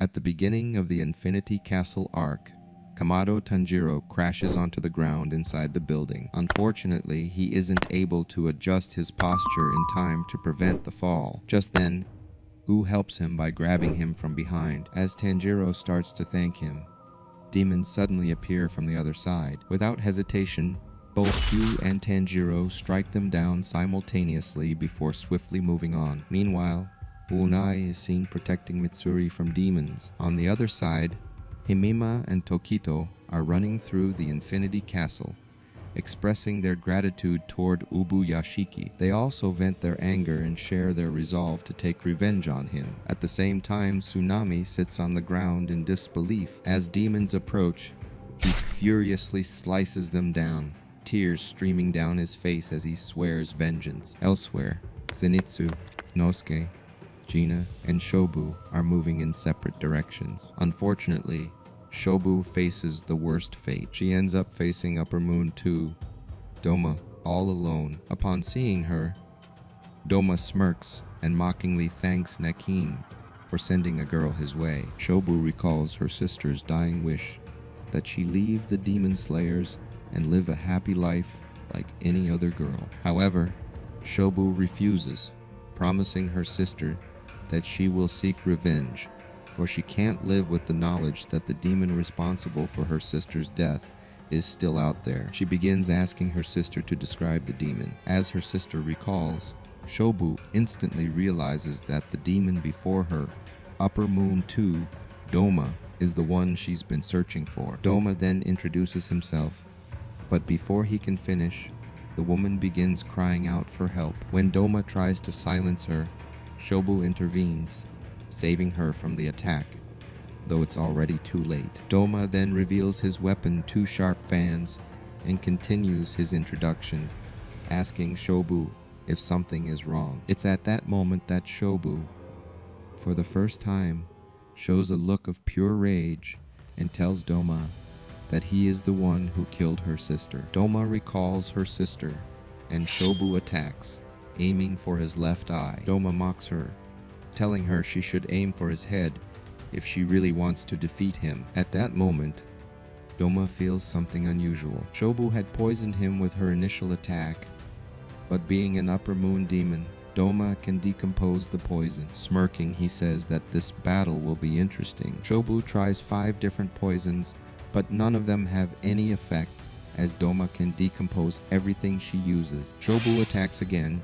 At the beginning of the Infinity Castle arc, Kamado Tanjiro crashes onto the ground inside the building. Unfortunately, he isn't able to adjust his posture in time to prevent the fall. Just then, Gu helps him by grabbing him from behind. As Tanjiro starts to thank him, demons suddenly appear from the other side. Without hesitation, both Gu and Tanjiro strike them down simultaneously before swiftly moving on. Meanwhile, Unai is seen protecting Mitsuri from demons. On the other side, Himima and Tokito are running through the Infinity Castle, expressing their gratitude toward Ubu Yashiki. They also vent their anger and share their resolve to take revenge on him. At the same time, Tsunami sits on the ground in disbelief. As demons approach, he furiously slices them down, tears streaming down his face as he swears vengeance. Elsewhere, Zenitsu, Nosuke, Gina, and Shobu are moving in separate directions. Unfortunately, Shobu faces the worst fate. She ends up facing Upper Moon 2, Doma, all alone. Upon seeing her, Doma smirks and mockingly thanks Nakin for sending a girl his way. Shobu recalls her sister's dying wish that she leave the demon slayers and live a happy life like any other girl. However, Shobu refuses, promising her sister that she will seek revenge, for she can't live with the knowledge that the demon responsible for her sister's death is still out there. She begins asking her sister to describe the demon. As her sister recalls, Shobu instantly realizes that the demon before her, Upper Moon 2, Doma, is the one she's been searching for. Doma then introduces himself, but before he can finish, the woman begins crying out for help. When Doma tries to silence her, Shobu intervenes, saving her from the attack, though it's already too late. Doma then reveals his weapon, two sharp fans, and continues his introduction, asking Shobu if something is wrong. It's at that moment that Shobu, for the first time, shows a look of pure rage and tells Doma that he is the one who killed her sister. Doma recalls her sister, and Shobu attacks, aiming for his left eye. Doma mocks her, telling her she should aim for his head if she really wants to defeat him. At that moment, Doma feels something unusual. Shobu had poisoned him with her initial attack, but being an Upper Moon demon, Doma can decompose the poison. Smirking, he says that this battle will be interesting. Shobu tries 5 different poisons, but none of them have any effect, as Doma can decompose everything she uses. Shobu attacks again,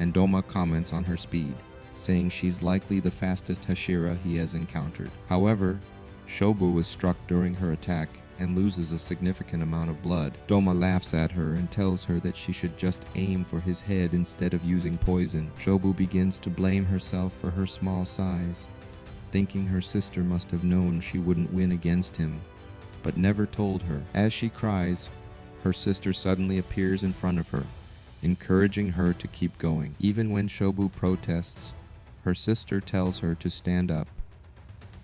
and Doma comments on her speed, saying she's likely the fastest Hashira he has encountered. However, Shobu was struck during her attack and loses a significant amount of blood. Doma laughs at her and tells her that she should just aim for his head instead of using poison. Shobu begins to blame herself for her small size, thinking her sister must have known she wouldn't win against him, but never told her. As she cries, her sister suddenly appears in front of her, encouraging her to keep going. Even when Shobu protests, her sister tells her to stand up,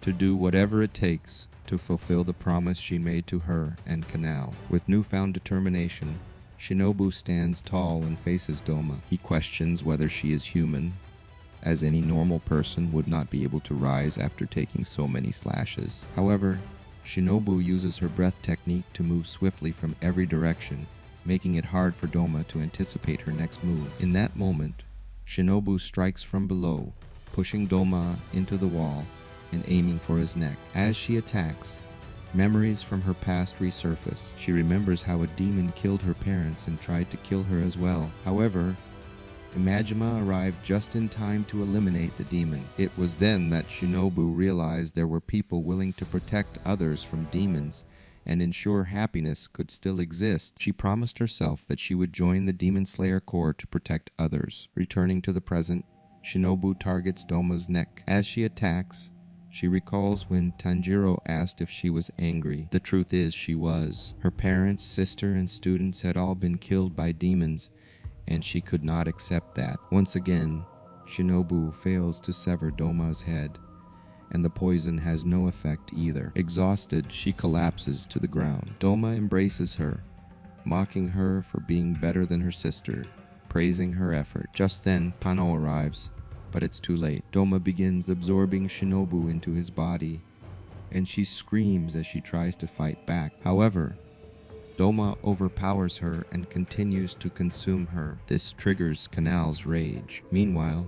to do whatever it takes to fulfill the promise she made to her and Kanao. With newfound determination, Shinobu stands tall and faces Doma. He questions whether she is human, as any normal person would not be able to rise after taking so many slashes. However, Shinobu uses her breath technique to move swiftly from every direction, making it hard for Doma to anticipate her next move. In that moment, Shinobu strikes from below, pushing Doma into the wall and aiming for his neck. As she attacks, memories from her past resurface. She remembers how a demon killed her parents and tried to kill her as well. However, Imajima arrived just in time to eliminate the demon. It was then that Shinobu realized there were people willing to protect others from demons and ensure happiness could still exist. She promised herself that she would join the Demon Slayer Corps to protect others. Returning to the present, Shinobu targets Doma's neck. As she attacks, she recalls when Tanjiro asked if she was angry. The truth is, she was. Her parents, sister, and students had all been killed by demons, and she could not accept that. Once again, Shinobu fails to sever Doma's head, and the poison has no effect either. Exhausted, she collapses to the ground. Doma embraces her, mocking her for being better than her sister, praising her effort. Just then, Pano arrives, but it's too late. Doma begins absorbing Shinobu into his body, and she screams as she tries to fight back. However, Doma overpowers her and continues to consume her. This triggers Kanal's rage. Meanwhile,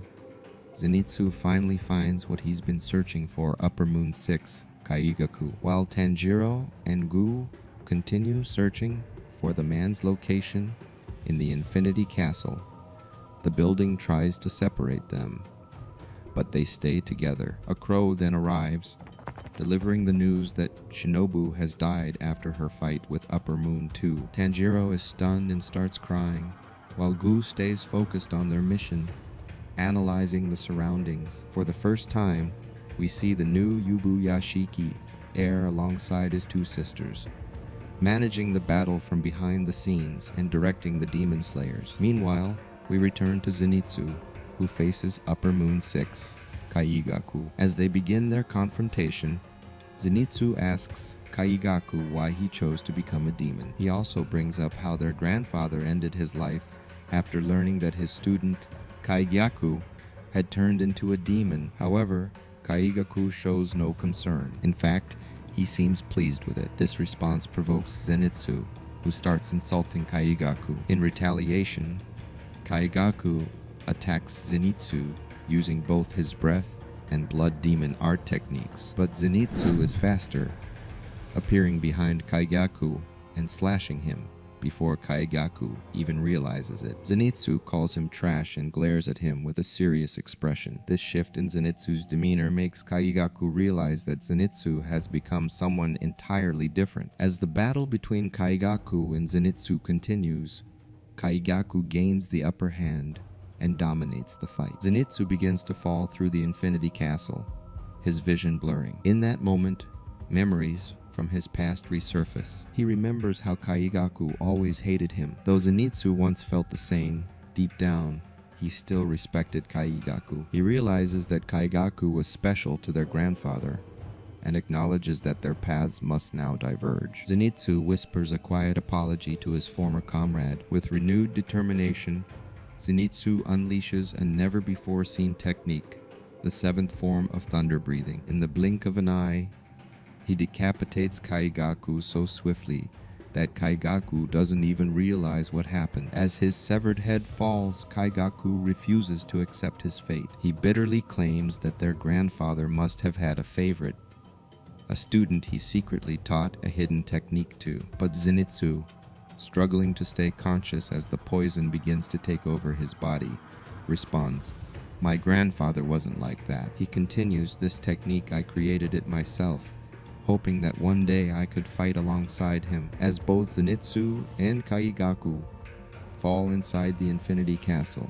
Zenitsu finally finds what he's been searching for, Upper Moon 6, Kaigaku, while Tanjiro and Gu continue searching for the man's location in the Infinity Castle. The building tries to separate them, but they stay together. A crow then arrives, delivering the news that Shinobu has died after her fight with Upper Moon 2. Tanjiro is stunned and starts crying, while Gu stays focused on their mission, analyzing the surroundings. For the first time, we see the new Yashiki heir alongside his two sisters, managing the battle from behind the scenes and directing the demon slayers. Meanwhile, we return to Zenitsu, who faces Upper Moon 6, Kaigaku. As they begin their confrontation, Zenitsu asks Kaigaku why he chose to become a demon. He also brings up how their grandfather ended his life after learning that his student, Kaigaku, had turned into a demon. However, Kaigaku shows no concern. In fact, he seems pleased with it. This response provokes Zenitsu, who starts insulting Kaigaku. In retaliation, Kaigaku attacks Zenitsu using both his breath and blood demon art techniques. But Zenitsu is faster, appearing behind Kaigaku and slashing him before Kaigaku even realizes it. Zenitsu calls him trash and glares at him with a serious expression. This shift in Zenitsu's demeanor makes Kaigaku realize that Zenitsu has become someone entirely different. As the battle between Kaigaku and Zenitsu continues, Kaigaku gains the upper hand and dominates the fight. Zenitsu begins to fall through the Infinity Castle, his vision blurring. In that moment, memories from his past resurface. He remembers how Kaigaku always hated him. Though Zenitsu once felt the same, deep down, he still respected Kaigaku. He realizes that Kaigaku was special to their grandfather and acknowledges that their paths must now diverge. Zenitsu whispers a quiet apology to his former comrade. With renewed determination, Zenitsu unleashes a never-before-seen technique, the seventh form of thunder breathing. In the blink of an eye, he decapitates Kaigaku so swiftly that Kaigaku doesn't even realize what happened. As his severed head falls, Kaigaku refuses to accept his fate. He bitterly claims that their grandfather must have had a favorite, a student he secretly taught a hidden technique to. But Zenitsu, struggling to stay conscious as the poison begins to take over his body, responds, "My grandfather wasn't like that." He continues, "This technique, I created it myself, hoping that one day I could fight alongside him." As both Zenitsu and Kaigaku fall inside the Infinity Castle,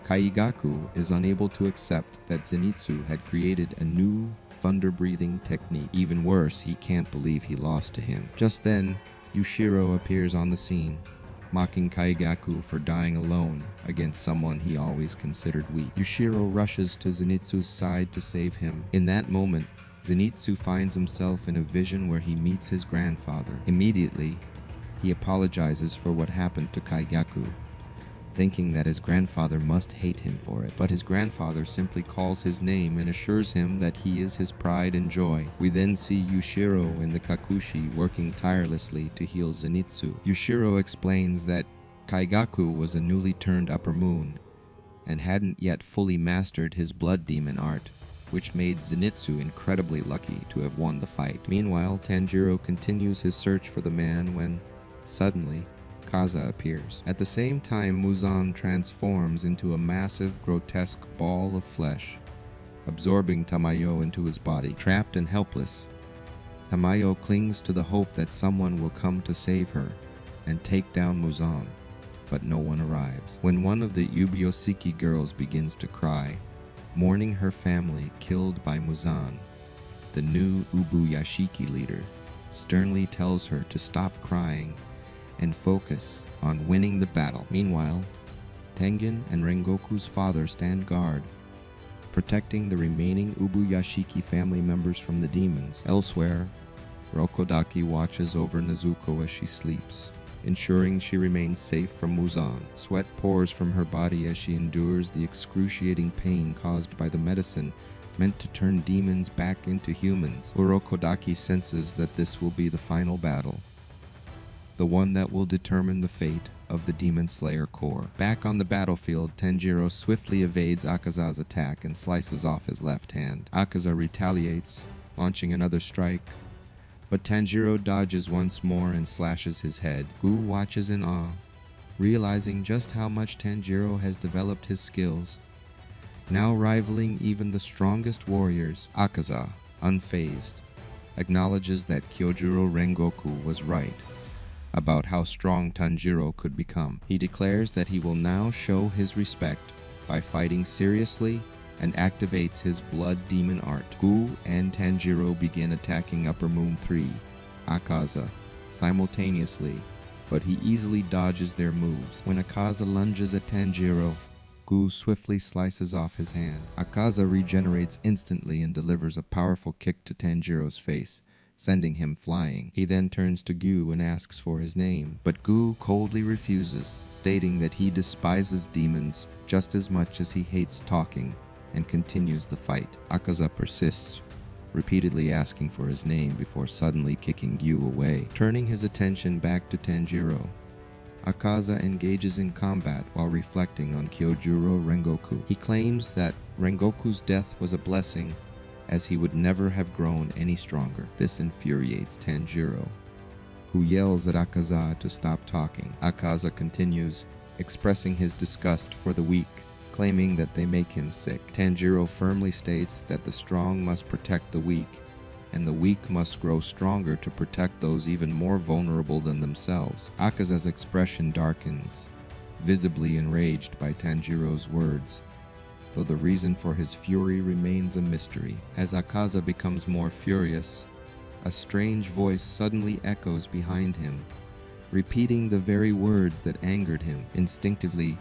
Kaigaku is unable to accept that Zenitsu had created a new thunder-breathing technique. Even worse, he can't believe he lost to him. Just then, Yushiro appears on the scene, mocking Kaigaku for dying alone against someone he always considered weak. Yushiro rushes to Zenitsu's side to save him. In that moment, Zenitsu finds himself in a vision where he meets his grandfather. Immediately, he apologizes for what happened to Kaigaku, thinking that his grandfather must hate him for it. But his grandfather simply calls his name and assures him that he is his pride and joy. We then see Yushiro and the Kakushi working tirelessly to heal Zenitsu. Yushiro explains that Kaigaku was a newly turned Upper Moon and hadn't yet fully mastered his blood demon art, which made Zenitsu incredibly lucky to have won the fight. Meanwhile, Tanjiro continues his search for the man when, suddenly, Kaza appears. At the same time, Muzan transforms into a massive, grotesque ball of flesh, absorbing Tamayo into his body. Trapped and helpless, Tamayo clings to the hope that someone will come to save her and take down Muzan, but no one arrives. When one of the Ubiosiki girls begins to cry, mourning her family killed by Muzan, the new Ubuyashiki leader sternly tells her to stop crying and focus on winning the battle. Meanwhile, Tengen and Rengoku's father stand guard, protecting the remaining Ubuyashiki family members from the demons. Elsewhere, Rokodaki watches over Nezuko as she sleeps, ensuring she remains safe from Muzan. Sweat pours from her body as she endures the excruciating pain caused by the medicine meant to turn demons back into humans. Urokodaki senses that this will be the final battle, the one that will determine the fate of the Demon Slayer Corps. Back on the battlefield, Tanjiro swiftly evades Akaza's attack and slices off his left hand. Akaza retaliates, launching another strike, but Tanjiro dodges once more and slashes his head. Gu watches in awe, realizing just how much Tanjiro has developed his skills, now rivaling even the strongest warriors. Akaza, unfazed, acknowledges that Kyojuro Rengoku was right about how strong Tanjiro could become. He declares that he will now show his respect by fighting seriously and activates his blood demon art. Gu and Tanjiro begin attacking Upper Moon 3, Akaza, simultaneously, but he easily dodges their moves. When Akaza lunges at Tanjiro, Gu swiftly slices off his hand. Akaza regenerates instantly and delivers a powerful kick to Tanjiro's face, sending him flying. He then turns to Gu and asks for his name, but Gu coldly refuses, stating that he despises demons just as much as he hates talking, and continues the fight. Akaza persists, repeatedly asking for his name before suddenly kicking Gu away. Turning his attention back to Tanjiro, Akaza engages in combat while reflecting on Kyojuro Rengoku. He claims that Rengoku's death was a blessing, as he would never have grown any stronger. This infuriates Tanjiro, who yells at Akaza to stop talking. Akaza continues, expressing his disgust for the weak, claiming that they make him sick. Tanjiro firmly states that the strong must protect the weak, and the weak must grow stronger to protect those even more vulnerable than themselves. Akaza's expression darkens, visibly enraged by Tanjiro's words, though the reason for his fury remains a mystery. As Akaza becomes more furious, a strange voice suddenly echoes behind him, repeating the very words that angered him. Instinctively,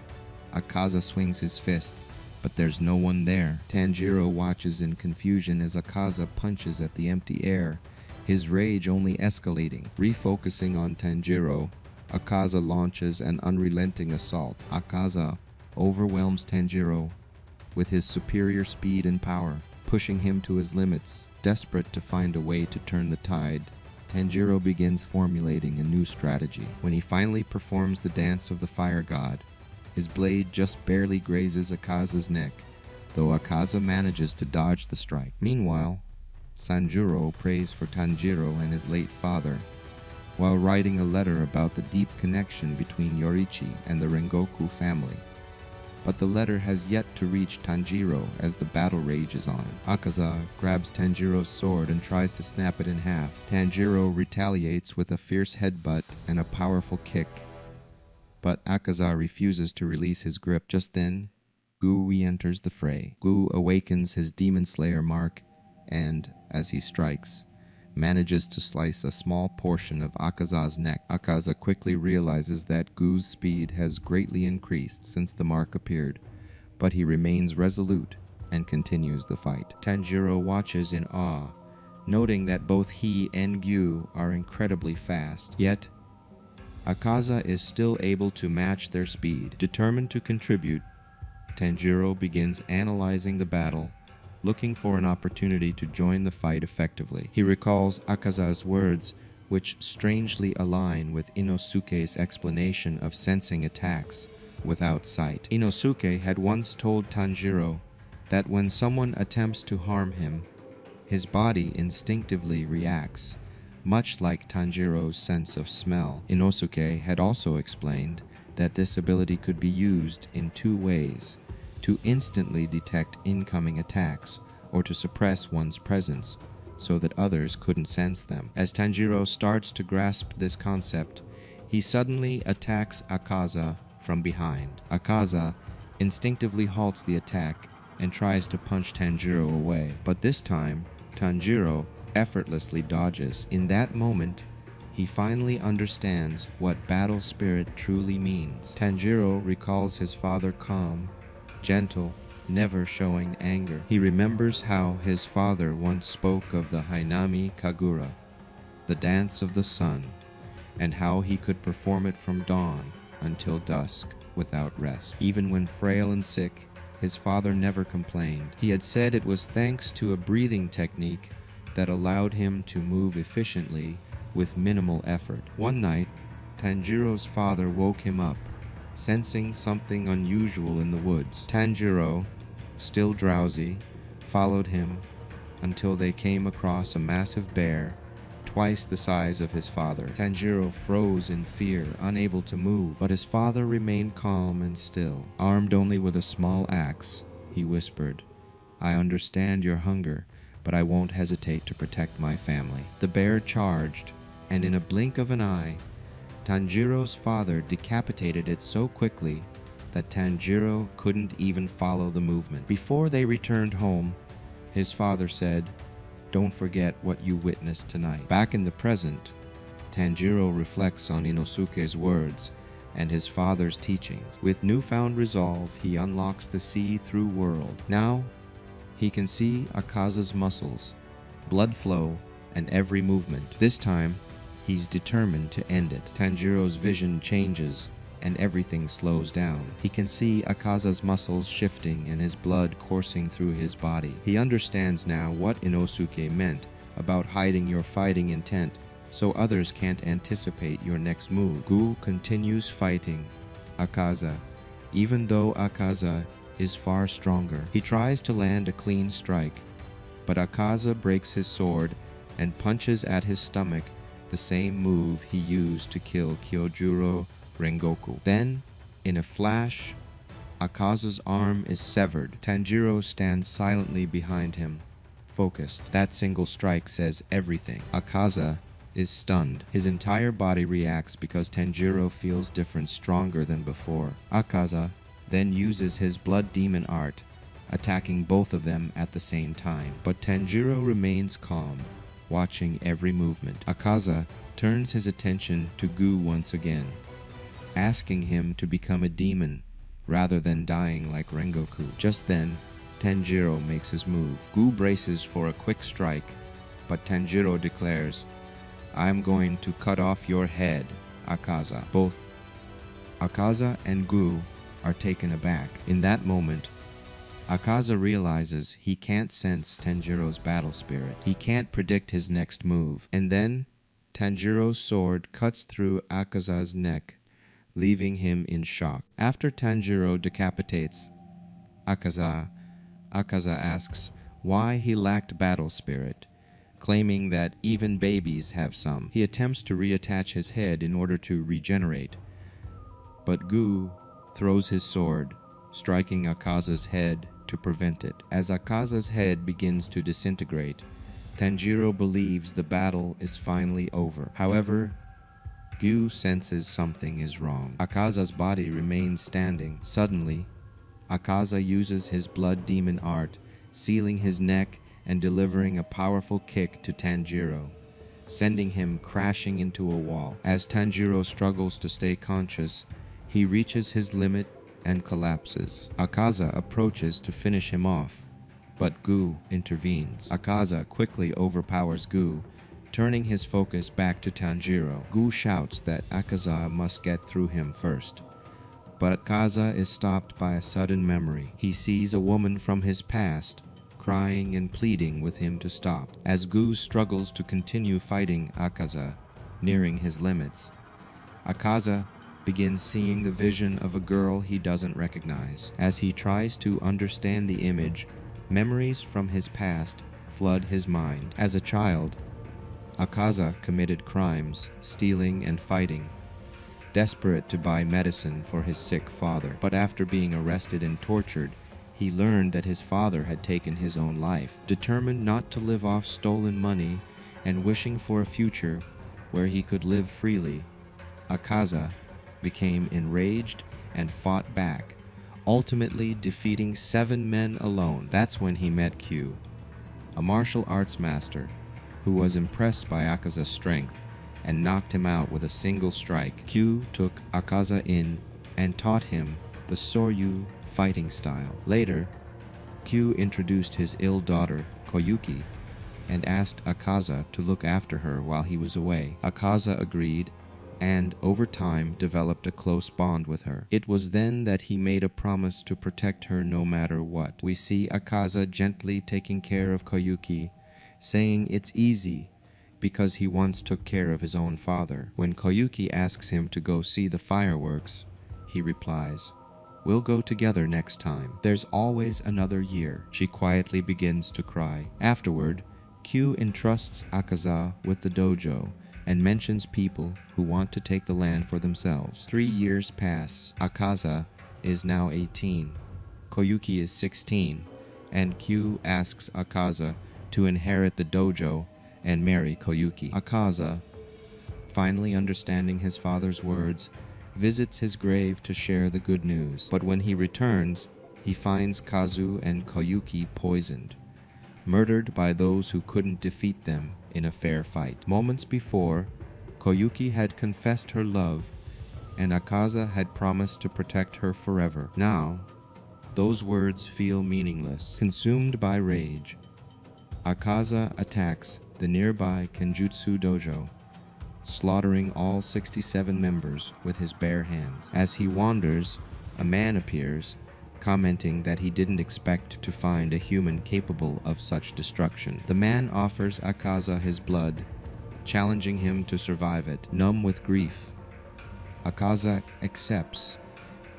Akaza swings his fist, but there's no one there. Tanjiro watches in confusion as Akaza punches at the empty air, his rage only escalating. Refocusing on Tanjiro, Akaza launches an unrelenting assault. Akaza overwhelms Tanjiro with his superior speed and power, pushing him to his limits. Desperate to find a way to turn the tide, Tanjiro begins formulating a new strategy. When he finally performs the dance of the fire god, his blade just barely grazes Akaza's neck, though Akaza manages to dodge the strike. Meanwhile, Sanjuro prays for Tanjiro and his late father, while writing a letter about the deep connection between Yorichi and the Rengoku family. But the letter has yet to reach Tanjiro as the battle rages on. Akaza grabs Tanjiro's sword and tries to snap it in half. Tanjiro retaliates with a fierce headbutt and a powerful kick, but Akaza refuses to release his grip. Just then, Gu re-enters the fray. Gu awakens his Demon Slayer mark and, as he strikes, manages to slice a small portion of Akaza's neck. Akaza quickly realizes that Gu's speed has greatly increased since the mark appeared, but he remains resolute and continues the fight. Tanjiro watches in awe, noting that both he and Gu are incredibly fast, yet Akaza is still able to match their speed. Determined to contribute, Tanjiro begins analyzing the battle, looking for an opportunity to join the fight effectively. He recalls Akaza's words, which strangely align with Inosuke's explanation of sensing attacks without sight. Inosuke had once told Tanjiro that when someone attempts to harm him, his body instinctively reacts, much like Tanjiro's sense of smell. Inosuke had also explained that this ability could be used in two ways: to instantly detect incoming attacks, or to suppress one's presence so that others couldn't sense them. As Tanjiro starts to grasp this concept, he suddenly attacks Akaza from behind. Akaza instinctively halts the attack and tries to punch Tanjiro away, but this time, Tanjiro effortlessly dodges. In that moment, he finally understands what battle spirit truly means. Tanjiro recalls his father calm, gentle, never showing anger. He remembers how his father once spoke of the Hainami Kagura, the dance of the sun, and how he could perform it from dawn until dusk without rest. Even when frail and sick, his father never complained. He had said it was thanks to a breathing technique that allowed him to move efficiently with minimal effort. One night, Tanjiro's father woke him up, sensing something unusual in the woods. Tanjiro, still drowsy, followed him until they came across a massive bear, twice the size of his father. Tanjiro froze in fear, unable to move, but his father remained calm and still. Armed only with a small axe, he whispered, "I understand your hunger, but I won't hesitate to protect my family." The bear charged, and in a blink of an eye, Tanjiro's father decapitated it so quickly that Tanjiro couldn't even follow the movement. Before they returned home, his father said, "Don't forget what you witnessed tonight." Back in the present, Tanjiro reflects on Inosuke's words and his father's teachings. With newfound resolve, he unlocks the see-through world. Now, he can see Akaza's muscles, blood flow, and every movement. This time, he's determined to end it. Tanjiro's vision changes, and everything slows down. He can see Akaza's muscles shifting and his blood coursing through his body. He understands now what Inosuke meant about hiding your fighting intent so others can't anticipate your next move. Gu continues fighting Akaza, even though Akaza is far stronger. He tries to land a clean strike, but Akaza breaks his sword and punches at his stomach, the same move he used to kill Kyojuro Rengoku. Then, in a flash, Akaza's arm is severed. Tanjiro stands silently behind him, focused. That single strike says everything. Akaza is stunned. His entire body reacts because Tanjiro feels different, stronger than before. Akaza then uses his blood demon art, attacking both of them at the same time. But Tanjiro remains calm, watching every movement. Akaza turns his attention to Gu once again, asking him to become a demon rather than dying like Rengoku. Just then, Tanjiro makes his move. Gu braces for a quick strike, but Tanjiro declares, "I'm going to cut off your head, Akaza." Both Akaza and Gu are taken aback. In that moment, Akaza realizes he can't sense Tanjiro's battle spirit. He can't predict his next move. And then, Tanjiro's sword cuts through Akaza's neck, leaving him in shock. After Tanjiro decapitates Akaza, Akaza asks why he lacked battle spirit, claiming that even babies have some. He attempts to reattach his head in order to regenerate, but Gu throws his sword, striking Akaza's head to prevent it. As Akaza's head begins to disintegrate, Tanjiro believes the battle is finally over. However, Gu senses something is wrong. Akaza's body remains standing. Suddenly, Akaza uses his blood demon art, sealing his neck and delivering a powerful kick to Tanjiro, sending him crashing into a wall. As Tanjiro struggles to stay conscious, he reaches his limit and collapses. Akaza approaches to finish him off, but Gu intervenes. Akaza quickly overpowers Gu, turning his focus back to Tanjiro. Gu shouts that Akaza must get through him first, but Akaza is stopped by a sudden memory. He sees a woman from his past, crying and pleading with him to stop. As Gu struggles to continue fighting Akaza, nearing his limits, Akaza begins seeing the vision of a girl he doesn't recognize. As he tries to understand the image, memories from his past flood his mind. As a child, Akaza committed crimes, stealing and fighting, desperate to buy medicine for his sick father. But after being arrested and tortured, he learned that his father had taken his own life. Determined not to live off stolen money and wishing for a future where he could live freely, Akaza became enraged and fought back, ultimately defeating 7 men alone. That's when he met Q, a martial arts master who was impressed by Akaza's strength and knocked him out with a single strike. Q took Akaza in and taught him the Soryu fighting style. Later, Q introduced his ill daughter, Koyuki, and asked Akaza to look after her while he was away. Akaza agreed, and over time developed a close bond with her. It was then that he made a promise to protect her no matter what. We see Akaza gently taking care of Koyuki, saying it's easy because he once took care of his own father. When Koyuki asks him to go see the fireworks, he replies, "We'll go together next time. There's always another year." She quietly begins to cry. Afterward, Q entrusts Akaza with the dojo and mentions people who want to take the land for themselves. 3 years pass. Akaza is now 18. Koyuki is 16, and Q asks Akaza to inherit the dojo and marry Koyuki. Akaza, finally understanding his father's words, visits his grave to share the good news. But when he returns, he finds Kazu and Koyuki poisoned, murdered by those who couldn't defeat them in a fair fight. Moments before, Koyuki had confessed her love, and Akaza had promised to protect her forever. Now, those words feel meaningless. Consumed by rage, Akaza attacks the nearby Kenjutsu dojo, slaughtering all 67 members with his bare hands. As he wanders, a man appears, commenting that he didn't expect to find a human capable of such destruction. The man offers Akaza his blood, challenging him to survive it. Numb with grief, Akaza accepts,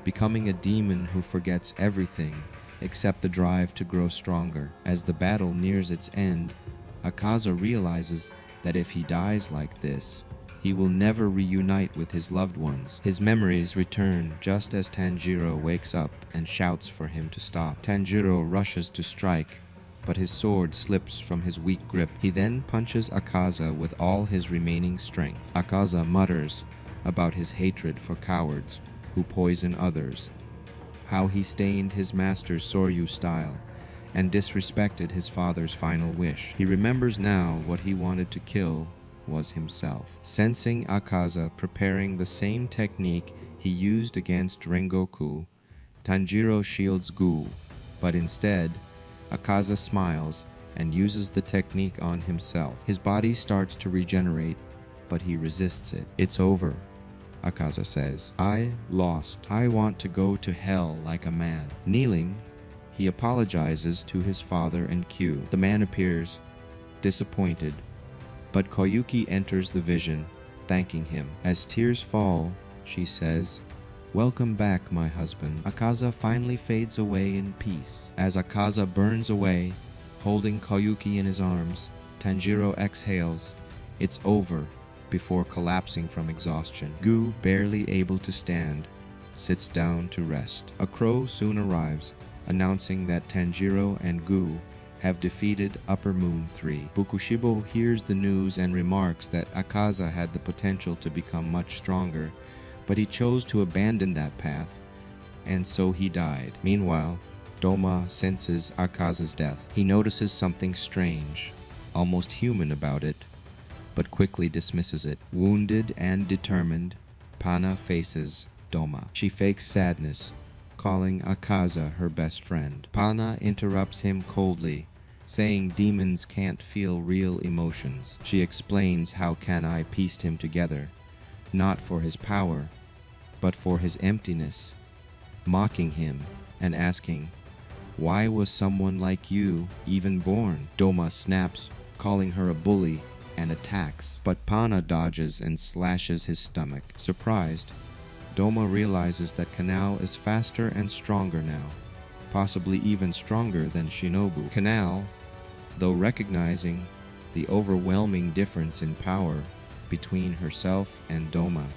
becoming a demon who forgets everything except the drive to grow stronger. As the battle nears its end, Akaza realizes that if he dies like this, he will never reunite with his loved ones. His memories return just as Tanjiro wakes up and shouts for him to stop. Tanjiro rushes to strike, but his sword slips from his weak grip. He then punches Akaza with all his remaining strength. Akaza mutters about his hatred for cowards who poison others, how he stained his master's Soryu style, and disrespected his father's final wish. He remembers now what he wanted to kill was himself. Sensing Akaza preparing the same technique he used against Rengoku, Tanjiro shields Ghoul, but instead, Akaza smiles and uses the technique on himself. His body starts to regenerate, but he resists it. "It's over," Akaza says. "I lost. I want to go to hell like a man." Kneeling, he apologizes to his father and Q. The man appears, disappointed, but Koyuki enters the vision, thanking him. As tears fall, she says, "Welcome back, my husband." Akaza finally fades away in peace. As Akaza burns away, holding Koyuki in his arms, Tanjiro exhales, "It's over," before collapsing from exhaustion. Gu, barely able to stand, sits down to rest. A crow soon arrives, announcing that Tanjiro and Gu have defeated Upper Moon 3. Kokushibou hears the news and remarks that Akaza had the potential to become much stronger, but he chose to abandon that path, and so he died. Meanwhile, Doma senses Akaza's death. He notices something strange, almost human about it, but quickly dismisses it. Wounded and determined, Pana faces Doma. She fakes sadness, calling Akaza her best friend. Pana interrupts him coldly, saying demons can't feel real emotions. She explains how Kanai pieced him together, not for his power, but for his emptiness, mocking him and asking, "Why was someone like you even born?" Doma snaps, calling her a bully, and attacks, but Pana dodges and slashes his stomach. Surprised, Doma realizes that Kanao is faster and stronger now, possibly even stronger than Shinobu. Kanao, though recognizing the overwhelming difference in power between herself and Doma,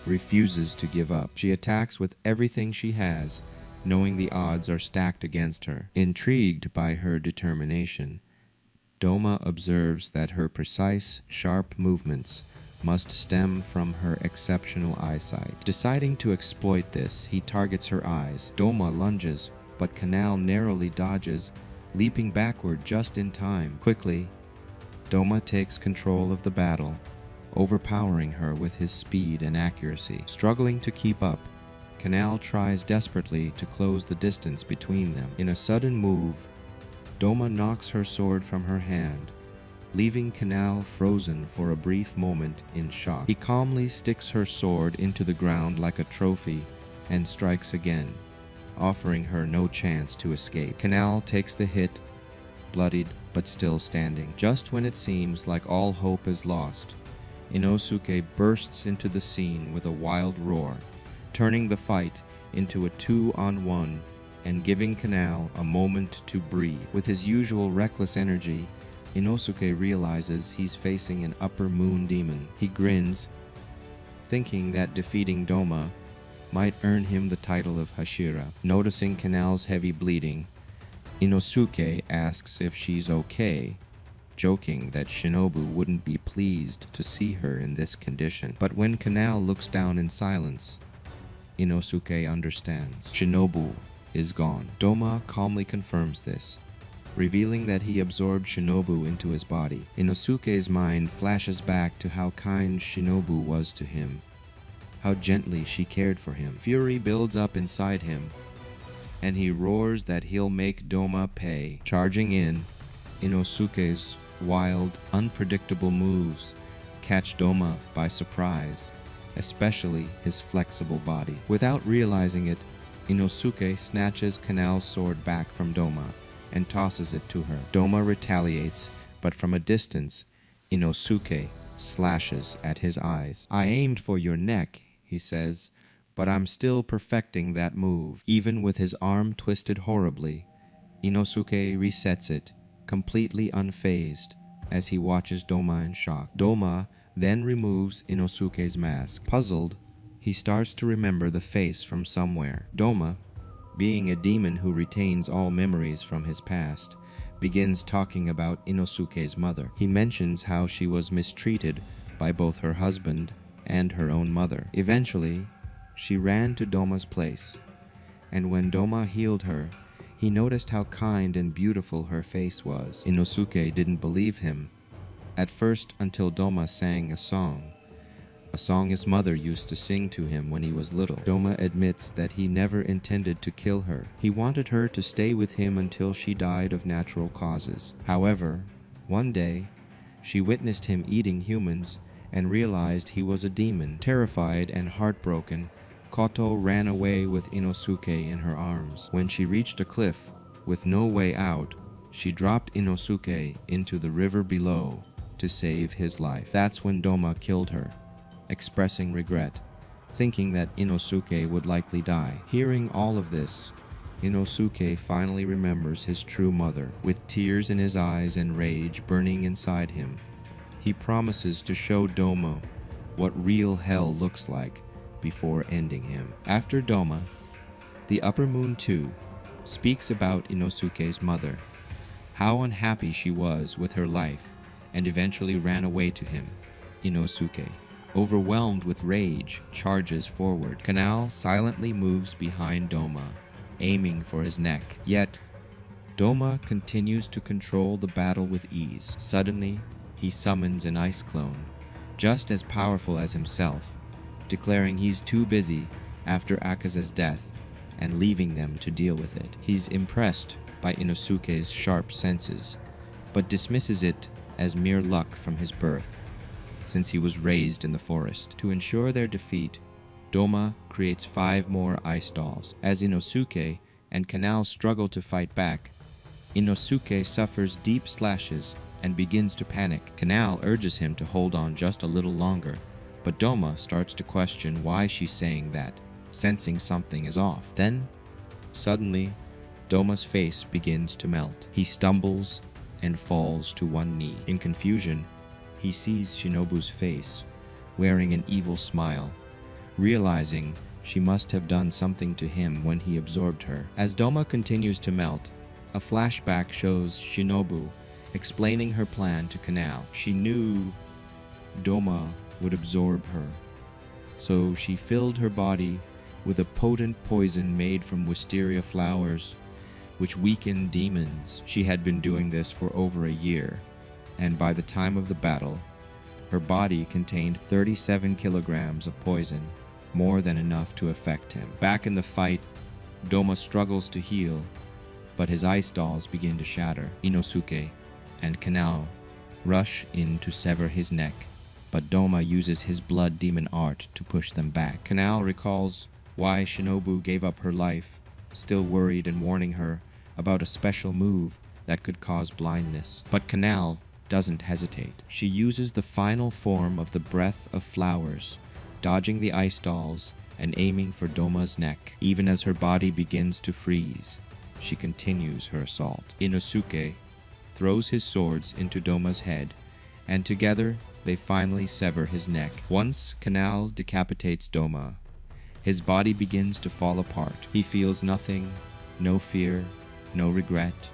refuses to give up. She attacks with everything she has, knowing the odds are stacked against her. Intrigued by her determination, Doma observes that her precise, sharp movements must stem from her exceptional eyesight. Deciding to exploit this, he targets her eyes. Doma lunges, but Kanao narrowly dodges, leaping backward just in time. Quickly, Doma takes control of the battle, overpowering her with his speed and accuracy. Struggling to keep up, Kanao tries desperately to close the distance between them. In a sudden move, Doma knocks her sword from her hand, leaving Canal frozen for a brief moment in shock. He calmly sticks her sword into the ground like a trophy and strikes again, offering her no chance to escape. Canal takes the hit, bloodied but still standing. Just when it seems like all hope is lost, Inosuke bursts into the scene with a wild roar, turning the fight into a 2-on-1 and giving Canal a moment to breathe. With his usual reckless energy, Inosuke realizes he's facing an upper moon demon. He grins, thinking that defeating Doma might earn him the title of Hashira. Noticing Canal's heavy bleeding, Inosuke asks if she's okay, joking that Shinobu wouldn't be pleased to see her in this condition. But when Canal looks down in silence, Inosuke understands. Shinobu is gone. Doma calmly confirms this, revealing that he absorbed Shinobu into his body. Inosuke's mind flashes back to how kind Shinobu was to him, how gently she cared for him. Fury builds up inside him, and he roars that he'll make Doma pay. Charging in, Inosuke's wild, unpredictable moves catch Doma by surprise, especially his flexible body. Without realizing it, Inosuke snatches Canal's sword back from Doma and tosses it to her. Doma retaliates, but from a distance, Inosuke slashes at his eyes. "I aimed for your neck," he says, "but I'm still perfecting that move." Even with his arm twisted horribly, Inosuke resets it, completely unfazed, as he watches Doma in shock. Doma then removes Inosuke's mask. Puzzled, he starts to remember the face from somewhere. Doma, being a demon who retains all memories from his past, begins talking about Inosuke's mother. He mentions how she was mistreated by both her husband and her own mother. Eventually, she ran to Doma's place, and when Doma healed her, he noticed how kind and beautiful her face was. Inosuke didn't believe him at first until Doma sang a song his mother used to sing to him when he was little. Doma admits that he never intended to kill her. He wanted her to stay with him until she died of natural causes. However, one day, she witnessed him eating humans and realized he was a demon. Terrified and heartbroken, Koto ran away with Inosuke in her arms. When she reached a cliff with no way out, she dropped Inosuke into the river below to save his life. That's when Doma killed her, expressing regret, thinking that Inosuke would likely die. Hearing all of this, Inosuke finally remembers his true mother. With tears in his eyes and rage burning inside him, he promises to show Doma what real hell looks like before ending him. After Doma, the Upper Moon too speaks about Inosuke's mother, how unhappy she was with her life, and eventually ran away to him. Inosuke, overwhelmed with rage, charges forward. Canal silently moves behind Doma, aiming for his neck. Yet, Doma continues to control the battle with ease. Suddenly, he summons an ice clone, just as powerful as himself, declaring he's too busy after Akaza's death and leaving them to deal with it. He's impressed by Inosuke's sharp senses, but dismisses it as mere luck from his birth, since he was raised in the forest. To ensure their defeat, Doma creates 5 more ice dolls. As Inosuke and Canal struggle to fight back, Inosuke suffers deep slashes and begins to panic. Canal urges him to hold on just a little longer, but Doma starts to question why she's saying that, sensing something is off. Then, suddenly, Doma's face begins to melt. He stumbles and falls to one knee. In confusion, he sees Shinobu's face, wearing an evil smile, realizing she must have done something to him when he absorbed her. As Doma continues to melt, a flashback shows Shinobu explaining her plan to Canal. She knew Doma would absorb her, so she filled her body with a potent poison made from wisteria flowers, which weakened demons. She had been doing this for over a year, and by the time of the battle, her body contained 37 kilograms of poison, more than enough to affect him. Back in the fight, Doma struggles to heal, but his ice dolls begin to shatter. Inosuke and Canal rush in to sever his neck, but Doma uses his blood demon art to push them back. Kanal recalls why Shinobu gave up her life, still worried and warning her about a special move that could cause blindness. But Kanal doesn't hesitate. She uses the final form of the breath of flowers, dodging the ice dolls and aiming for Doma's neck. Even as her body begins to freeze, she continues her assault. Inosuke throws his swords into Doma's head, and together they finally sever his neck. Once Kanal decapitates Doma, his body begins to fall apart. He feels nothing, no fear, no regret,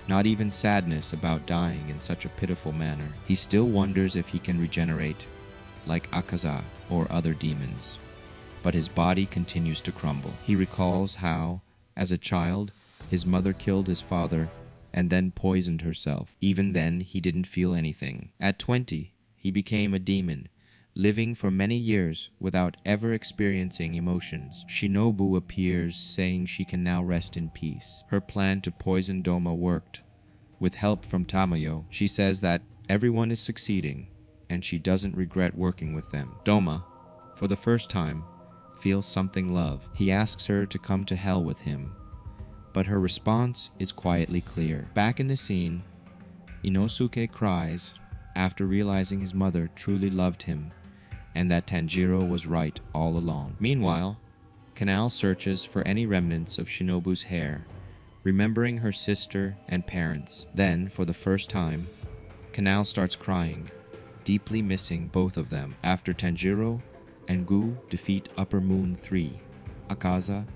not even sadness about dying in such a pitiful manner. He still wonders if he can regenerate, like Akaza or other demons. But his body continues to crumble. He recalls how, as a child, his mother killed his father and then poisoned herself. Even then, he didn't feel anything. At 20, he became a demon, living for many years without ever experiencing emotions. Shinobu appears, saying she can now rest in peace. Her plan to poison Doma worked. With help from Tamayo, she says that everyone is succeeding, and she doesn't regret working with them. Doma, for the first time, feels something love. He asks her to come to hell with him, but her response is quietly clear. Back in the scene, Inosuke cries after realizing his mother truly loved him and that Tanjiro was right all along. Meanwhile, Kanal searches for any remnants of Shinobu's hair, remembering her sister and parents. Then, for the first time, Kanal starts crying, deeply missing both of them. After Tanjiro and Gu defeat Upper Moon 3, Akaza,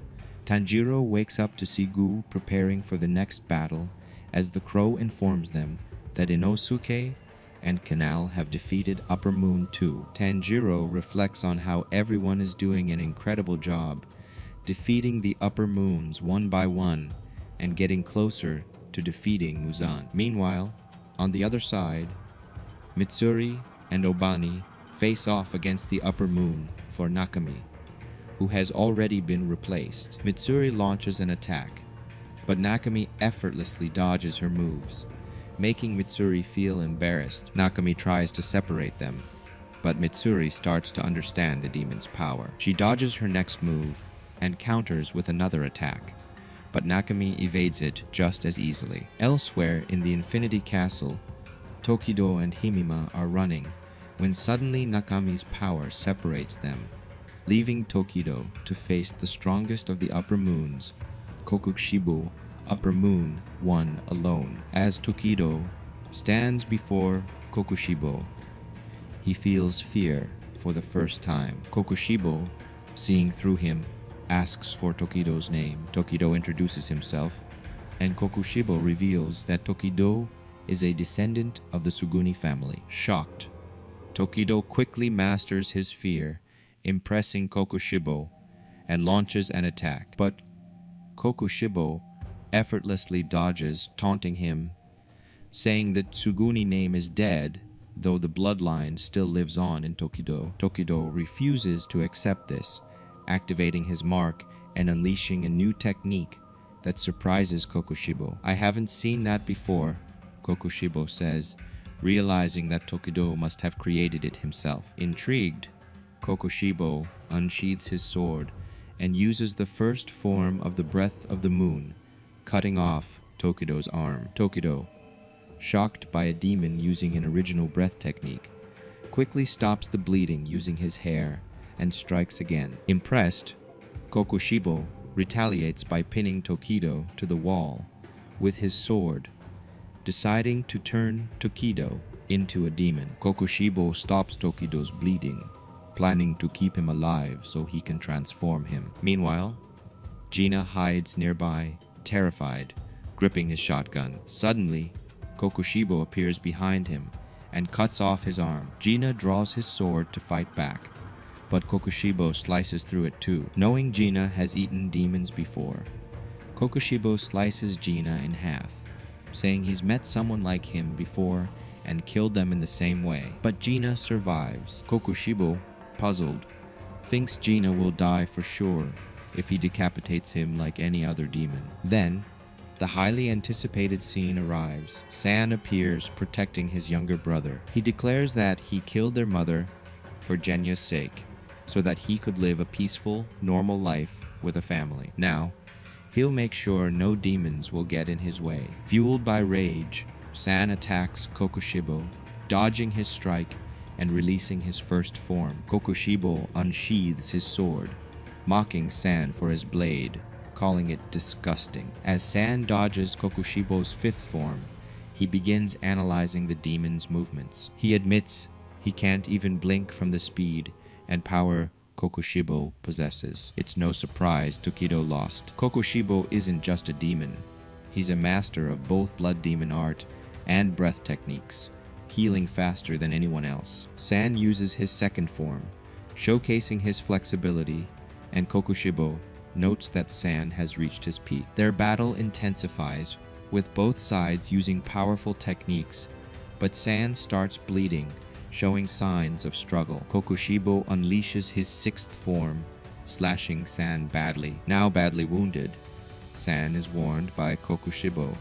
Tanjiro wakes up to see Gu preparing for the next battle as the crow informs them that Inosuke and Kanal have defeated Upper Moon 2. Tanjiro reflects on how everyone is doing an incredible job, defeating the Upper Moons one by one and getting closer to defeating Muzan. Meanwhile, on the other side, Mitsuri and Obani face off against the Upper Moon for Nakami, who has already been replaced. Mitsuri launches an attack, but Nakami effortlessly dodges her moves, making Mitsuri feel embarrassed. Nakami tries to separate them, but Mitsuri starts to understand the demon's power. She dodges her next move and counters with another attack, but Nakami evades it just as easily. Elsewhere in the Infinity Castle, Tokido and Himima are running when suddenly Nakami's power separates them, leaving Tokido to face the strongest of the Upper Moons, Kokushibou, Upper Moon 1 alone. As Tokido stands before Kokushibou, he feels fear for the first time. Kokushibou, seeing through him, asks for Tokido's name. Tokido introduces himself, and Kokushibou reveals that Tokido is a descendant of the Suguni family. Shocked, Tokido quickly masters his fear, impressing Kokushibou, and launches an attack. But Kokushibou effortlessly dodges, taunting him, saying that Suguni name is dead, though the bloodline still lives on in Tokido. Tokido refuses to accept this, activating his mark and unleashing a new technique that surprises Kokushibou. "I haven't seen that before," Kokushibou says, realizing that Tokido must have created it himself. Intrigued, Kokushibou unsheathes his sword and uses the first form of the breath of the moon, cutting off Tokido's arm. Tokido, shocked by a demon using an original breath technique, quickly stops the bleeding using his hair and strikes again. Impressed, Kokushibou retaliates by pinning Tokido to the wall with his sword, deciding to turn Tokido into a demon. Kokushibou stops Tokido's bleeding, planning to keep him alive so he can transform him. Meanwhile, Gina hides nearby, terrified, gripping his shotgun. Suddenly, Kokushibou appears behind him and cuts off his arm. Gina draws his sword to fight back, but Kokushibou slices through it too. Knowing Gina has eaten demons before, Kokushibou slices Gina in half, saying he's met someone like him before and killed them in the same way. But Gina survives. Kokushibou, puzzled, thinks Gina will die for sure if he decapitates him like any other demon. Then, The highly anticipated scene arrives. San appears, protecting his younger brother. He declares that he killed their mother for Genya's sake, so that he could live a peaceful, normal life with a family. Now, he'll make sure no demons will get in his way. Fueled by rage, San attacks Kokushibou, dodging his strike and releasing his first form. Kokushibou unsheathes his sword, mocking San for his blade, calling it disgusting. As San dodges Kokushibou's fifth form, he begins analyzing the demon's movements. He admits he can't even blink from the speed and power Kokushibou possesses. It's no surprise Tokido lost. Kokushibou isn't just a demon. He's a master of both blood demon art and breath techniques, healing faster than anyone else. San uses his second form, showcasing his flexibility, and Kokushibou notes that San has reached his peak. Their battle intensifies, with both sides using powerful techniques, but San starts bleeding, showing signs of struggle. Kokushibou unleashes his sixth form, slashing San badly. Now badly wounded, San is warned by Kokushibou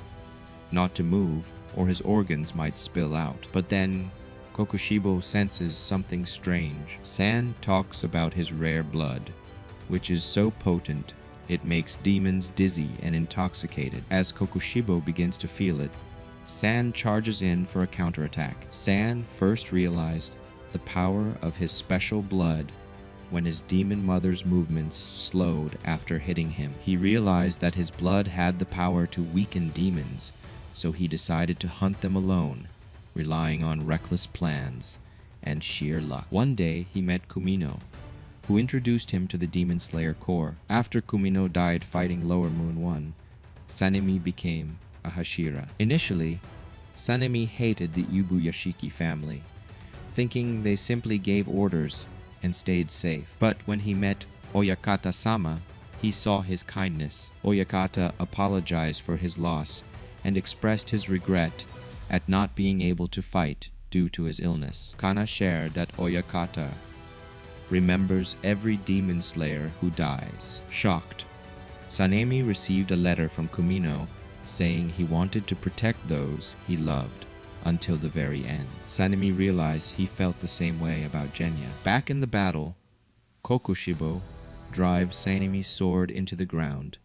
not to move or his organs might spill out. But then Kokushibou senses something strange. San talks about his rare blood, which is so potent it makes demons dizzy and intoxicated. As Kokushibou begins to feel it, San charges in for a counterattack. San first realized the power of his special blood when his demon mother's movements slowed after hitting him. He realized that his blood had the power to weaken demons, so he decided to hunt them alone, relying on reckless plans and sheer luck. One day, he met Kumino, who introduced him to the Demon Slayer Corps. After Kumino died fighting Lower Moon 1, Sanemi became a Hashira. Initially, Sanemi hated the Ubuyashiki family, thinking they simply gave orders and stayed safe. But when he met Oyakata-sama, he saw his kindness. Oyakata apologized for his loss and expressed his regret at not being able to fight due to his illness. Kana shared that Oyakata remembers every demon slayer who dies. Shocked, Sanemi received a letter from Kumino saying he wanted to protect those he loved until the very end. Sanemi realized he felt the same way about Genya. Back in the battle, Kokushibou drives Sanemi's sword into the ground,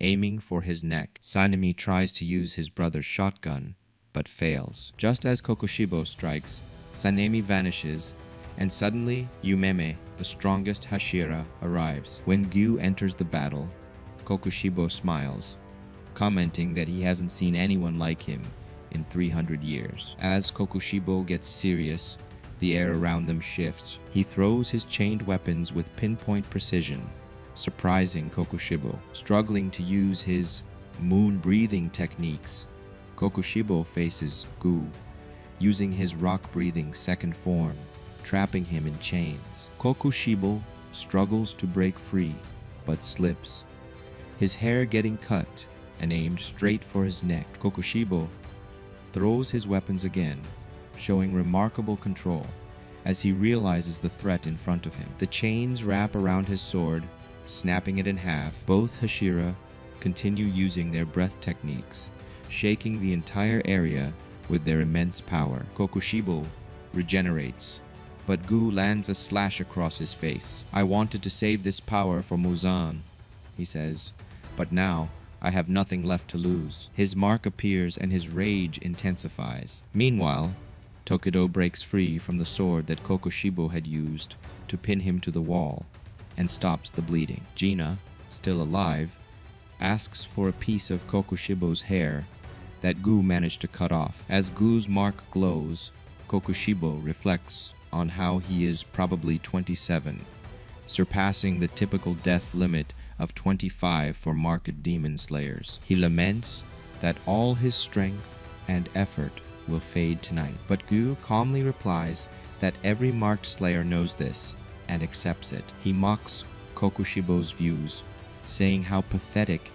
aiming for his neck. Sanemi tries to use his brother's shotgun, but fails. Just as Kokushibou strikes, Sanemi vanishes, and suddenly Yumeme, the strongest Hashira, arrives. When Gyu enters the battle, Kokushibou smiles, commenting that he hasn't seen anyone like him in 300 years. As Kokushibou gets serious, the air around them shifts. He throws his chained weapons with pinpoint precision, surprising Kokushibou. Struggling to use his moon-breathing techniques, Kokushibou faces Gu, using his rock-breathing second form, trapping him in chains. Kokushibou struggles to break free, but slips, his hair getting cut and aimed straight for his neck. Kokushibou throws his weapons again, showing remarkable control as he realizes the threat in front of him. The chains wrap around his sword, snapping it in half. Both Hashira continue using their breath techniques, shaking the entire area with their immense power. Kokushibou regenerates, but Gu lands a slash across his face. "I wanted to save this power for Muzan," he says, "but now I have nothing left to lose." His mark appears and his rage intensifies. Meanwhile, Tokido breaks free from the sword that Kokushibou had used to pin him to the wall and stops the bleeding. Gina, still alive, asks for a piece of Kokushibou's hair that Gu managed to cut off. As Gu's mark glows, Kokushibou reflects on how he is probably 27, surpassing the typical death limit of 25 for marked demon slayers. He laments that all his strength and effort will fade tonight, but Gu calmly replies that every marked slayer knows this and accepts it. He mocks Kokushibou's views, saying how pathetic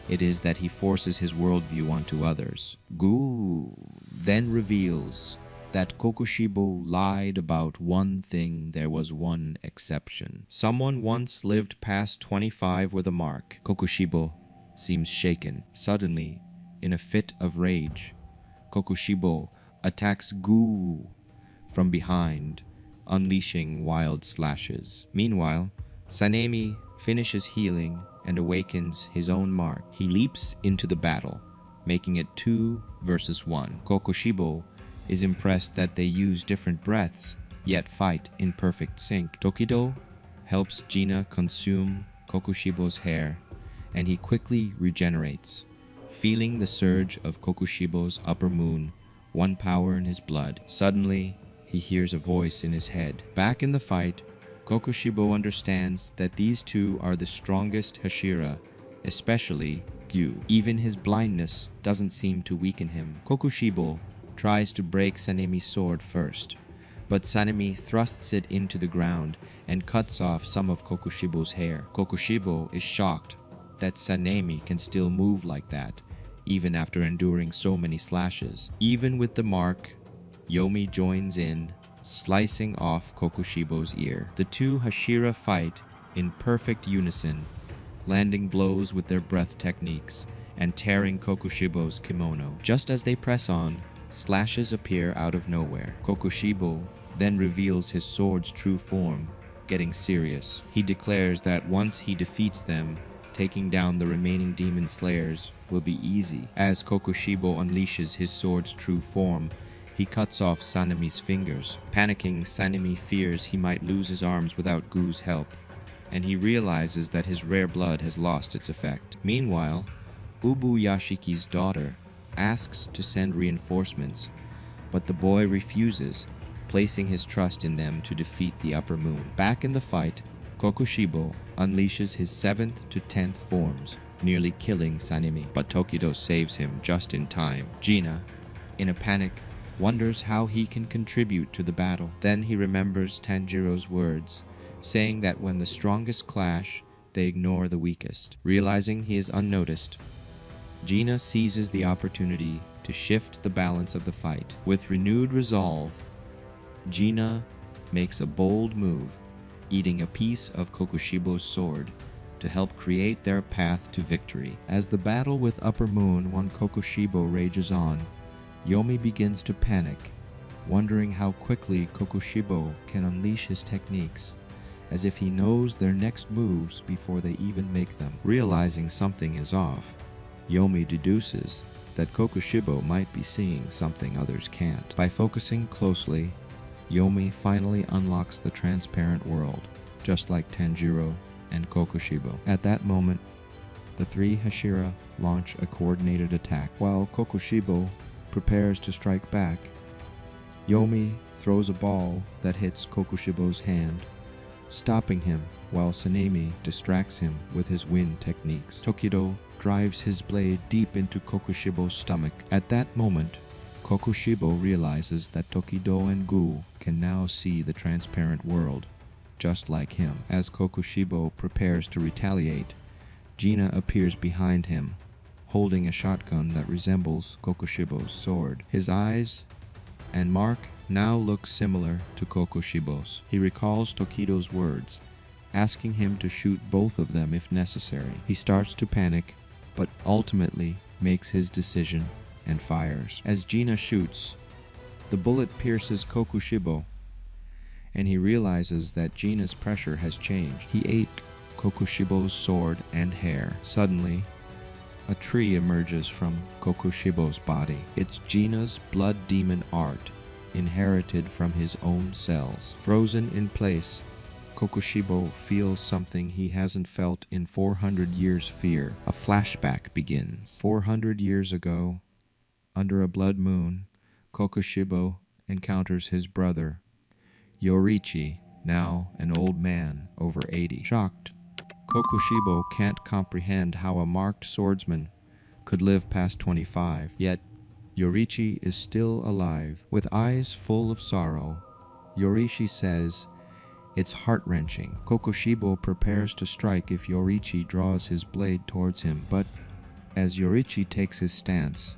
it is that he forces his worldview onto others. Gu then reveals that Kokushibou lied about one thing. There was one exception. Someone once lived past 25 with a mark. Kokushibou seems shaken. Suddenly, In a fit of rage, Kokushibou attacks Gu from behind, unleashing wild slashes. Meanwhile, Sanemi finishes healing and awakens his own mark. He leaps into the battle, making it 2 versus 1. Kokushibou is impressed that they use different breaths, yet fight in perfect sync. Tokido helps Gina consume Kokushibou's hair, and he quickly regenerates. Feeling the surge of Kokushibou's upper moon, one power in his blood, suddenly he hears a voice in his head. Back in the fight, Kokushibou understands that these two are the strongest Hashira, especially Gyu. Even his blindness doesn't seem to weaken him. Kokushibou tries to break Sanemi's sword first, but Sanemi thrusts it into the ground and cuts off some of Kokushibou's hair. Kokushibou is shocked that Sanemi can still move like that, even after enduring so many slashes. Even with the mark, Yomi joins in, slicing off Kokushibou's ear. The two Hashira fight in perfect unison, landing blows with their breath techniques and tearing Kokushibou's kimono. Just as they press on, slashes appear out of nowhere. Kokushibou then reveals his sword's true form, getting serious. He declares that once he defeats them, taking down the remaining demon slayers will be easy. As Kokushibou unleashes his sword's true form, he cuts off Sanemi's fingers. Panicking, Sanemi fears he might lose his arms without Gu's help, and he realizes that his rare blood has lost its effect. Meanwhile, Ubu Yashiki's daughter asks to send reinforcements, but the boy refuses, placing his trust in them to defeat the upper moon. Back in the fight, Kokushibou unleashes his 7th to 10th forms, nearly killing Sanemi, but Tokido saves him just in time. Gina, in a panic, wonders how he can contribute to the battle. Then he remembers Tanjiro's words, saying that when the strongest clash, they ignore the weakest. Realizing he is unnoticed, Gina seizes the opportunity to shift the balance of the fight. With renewed resolve, Gina makes a bold move, eating a piece of Kokushibou's sword to help create their path to victory. As the battle with Upper Moon on Kokushibou rages on, Yomi begins to panic, wondering how quickly Kokushibou can unleash his techniques, as if he knows their next moves before they even make them. Realizing something is off, Yomi deduces that Kokushibou might be seeing something others can't. By focusing closely, Yomi finally unlocks the transparent world, just like Tanjiro and Kokushibou. At that moment, the three Hashira launch a coordinated attack. While Kokushibou prepares to strike back, Yomi throws a ball that hits Kokushibou's hand, stopping him while Sanemi distracts him with his wind techniques. Tokido drives his blade deep into Kokushibou's stomach. At that moment, Kokushibou realizes that Tokido and Gu can now see the transparent world, just like him. As Kokushibou prepares to retaliate, Gina appears behind him, holding a shotgun that resembles Kokushibou's sword. His eyes and mark now look similar to Kokushibou's. He recalls Tokido's words, asking him to shoot both of them if necessary. He starts to panic, but ultimately makes his decision and fires. As Gina shoots, the bullet pierces Kokushibou, and he realizes that Gina's pressure has changed. He ate Kokushibou's sword and hair. Suddenly, a tree emerges from Kokushibou's body. It's Gina's blood demon art, inherited from his own cells. Frozen in place, Kokushibou feels something he hasn't felt in 400 years' fear. A flashback begins. 400 years ago, under a blood moon, Kokushibou encounters his brother, Yorichi, now an old man, over 80. Shocked, Kokushibou can't comprehend how a marked swordsman could live past 25. Yet, Yorichi is still alive. With eyes full of sorrow, Yorichi says, "It's heart-wrenching." Kokushibou prepares to strike if Yorichi draws his blade towards him, but as Yorichi takes his stance,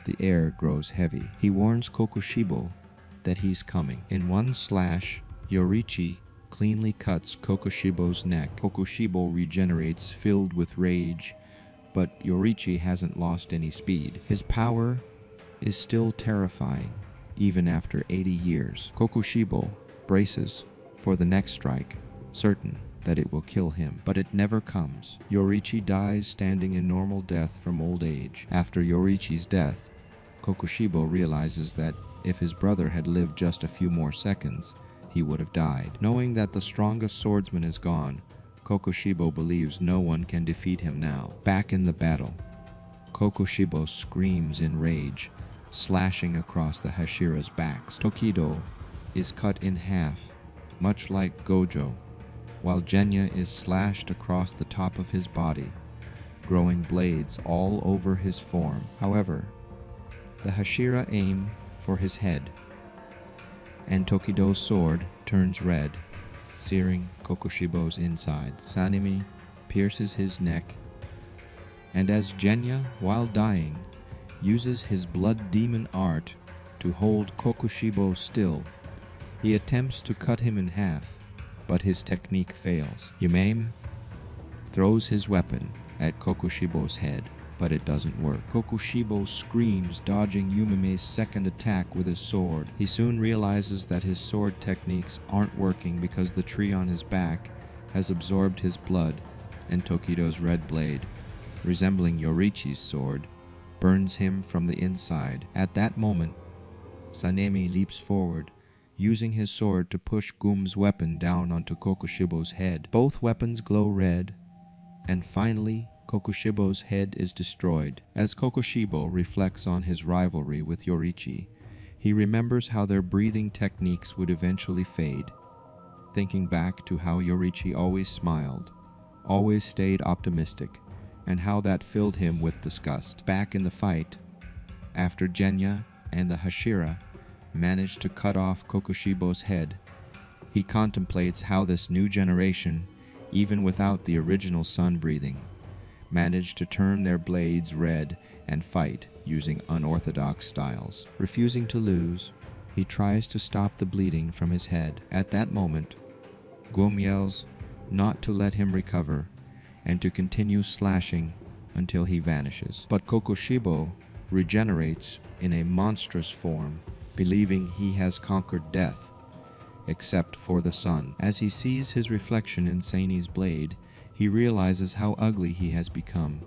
the air grows heavy. He warns Kokushibou that he's coming. In one slash, Yorichi cleanly cuts Kokushibou's neck. Kokushibou regenerates, filled with rage, but Yorichi hasn't lost any speed. His power is still terrifying, even after 80 years. Kokushibou braces for the next strike, certain that it will kill him, but it never comes. Yorichi dies standing in normal death from old age. After Yorichi's death, Kokushibou realizes that if his brother had lived just a few more seconds, he would have died. Knowing that the strongest swordsman is gone, Kokushibou believes no one can defeat him now. Back in the battle, Kokushibou screams in rage, slashing across the Hashira's backs. Tokido is cut in half, much like Gojo, while Genya is slashed across the top of his body, growing blades all over his form. However, the Hashira aim for his head, and Tokido's sword turns red, searing Kokushibou's insides. Sanemi pierces his neck, and as Genya, while dying, uses his blood demon art to hold Kokushibou still, he attempts to cut him in half, but his technique fails. Yumame throws his weapon at Kokushibou's head, but it doesn't work. Kokushibou screams, dodging Yumame's second attack with his sword. He soon realizes that his sword techniques aren't working because the tree on his back has absorbed his blood, and Tokido's red blade, resembling Yorichi's sword, burns him from the inside. At that moment, Sanemi leaps forward, using his sword to push Gum's weapon down onto Kokushibou's head. Both weapons glow red, and finally, Kokushibou's head is destroyed. As Kokushibou reflects on his rivalry with Yorichi, he remembers how their breathing techniques would eventually fade, thinking back to how Yorichi always smiled, always stayed optimistic, and how that filled him with disgust. Back in the fight, after Genya and the Hashira managed to cut off Kokushibou's head, he contemplates how this new generation, even without the original sun breathing, managed to turn their blades red and fight using unorthodox styles. Refusing to lose, he tries to stop the bleeding from his head. At that moment, Gum yells not to let him recover and to continue slashing until he vanishes. But Kokushibou regenerates in a monstrous form, believing he has conquered death, except for the sun. As he sees his reflection in Seini's blade, he realizes how ugly he has become,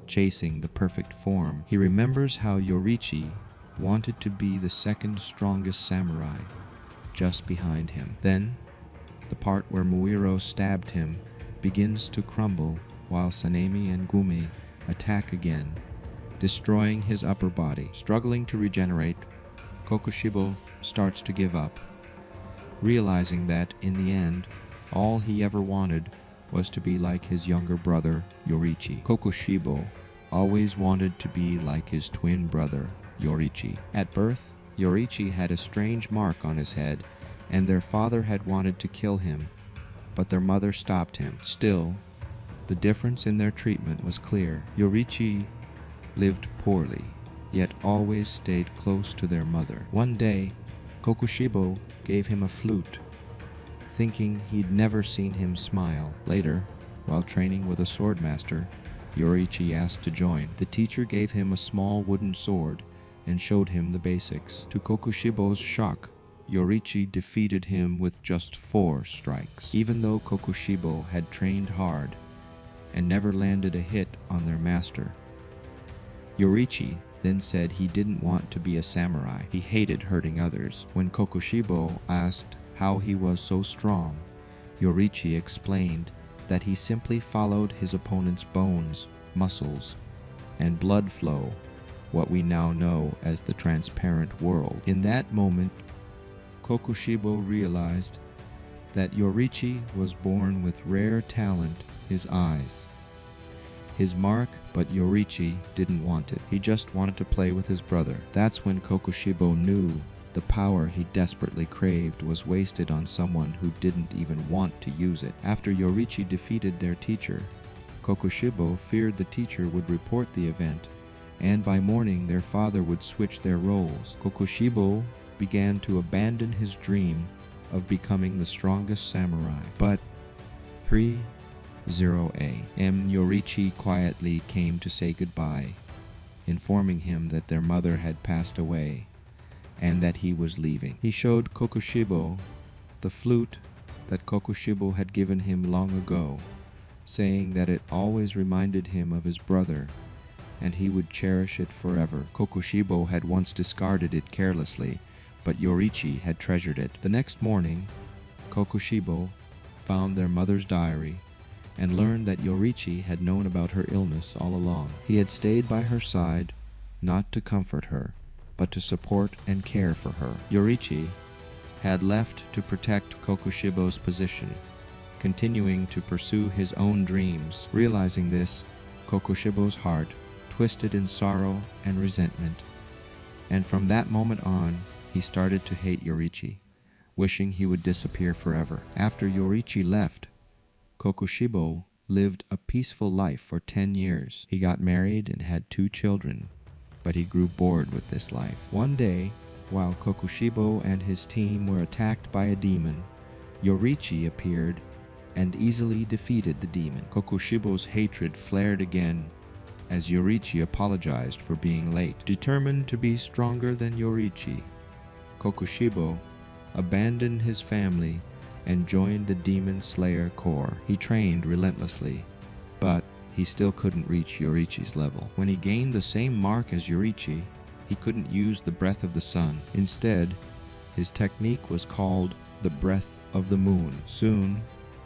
chasing the perfect form. He remembers how Yorichi wanted to be the second strongest samurai, just behind him. Then, the part where Muiro stabbed him begins to crumble while Sanemi and Gumi attack again, destroying his upper body. Struggling to regenerate, Kokushibou starts to give up, realizing that, in the end, all he ever wanted was to be like his younger brother, Yorichi. Kokushibou always wanted to be like his twin brother, Yorichi. At birth, Yorichi had a strange mark on his head, and their father had wanted to kill him, but their mother stopped him. Still, the difference in their treatment was clear. Yorichi lived poorly, yet always stayed close to their mother. One day, Kokushibou gave him a flute, thinking he'd never seen him smile. Later, while training with a swordmaster, Yorichi asked to join. The teacher gave him a small wooden sword and showed him the basics. To Kokushibou's shock, Yorichi defeated him with just 4 strikes. Even though Kokushibou had trained hard and never landed a hit on their master, Yorichi then said he didn't want to be a samurai. He hated hurting others. When Kokushibou asked how he was so strong, Yorichi explained that he simply followed his opponent's bones, muscles, and blood flow, what we now know as the transparent world. In that moment, Kokushibou realized that Yorichi was born with rare talent, his eyes. His mark, but Yorichi didn't want it. He just wanted to play with his brother. That's when Kokushibou knew the power he desperately craved was wasted on someone who didn't even want to use it. After Yorichi defeated their teacher, Kokushibou feared the teacher would report the event, and by morning their father would switch their roles. Kokushibou began to abandon his dream of becoming the strongest samurai. But 3 0A.M. Yorichi quietly came to say goodbye, informing him that their mother had passed away and that he was leaving. He showed Kokushibou the flute that Kokushibou had given him long ago, saying that it always reminded him of his brother and he would cherish it forever. Kokushibou had once discarded it carelessly, but Yorichi had treasured it. The next morning, Kokushibou found their mother's diary and learned that Yorichi had known about her illness all along. He had stayed by her side, not to comfort her, but to support and care for her. Yorichi had left to protect Kokushibou's position, continuing to pursue his own dreams. Realizing this, Kokushibou's heart twisted in sorrow and resentment, and from that moment on, he started to hate Yorichi, wishing he would disappear forever. After Yorichi left, Kokushibou lived a peaceful life for 10 years. He got married and had 2 children, but he grew bored with this life. One day, while Kokushibou and his team were attacked by a demon, Yorichi appeared and easily defeated the demon. Kokushibou's hatred flared again as Yorichi apologized for being late. Determined to be stronger than Yorichi, Kokushibou abandoned his family and joined the Demon Slayer Corps. He trained relentlessly, but he still couldn't reach Yorichi's level. When he gained the same mark as Yorichi, he couldn't use the breath of the sun. Instead, his technique was called the breath of the moon. Soon,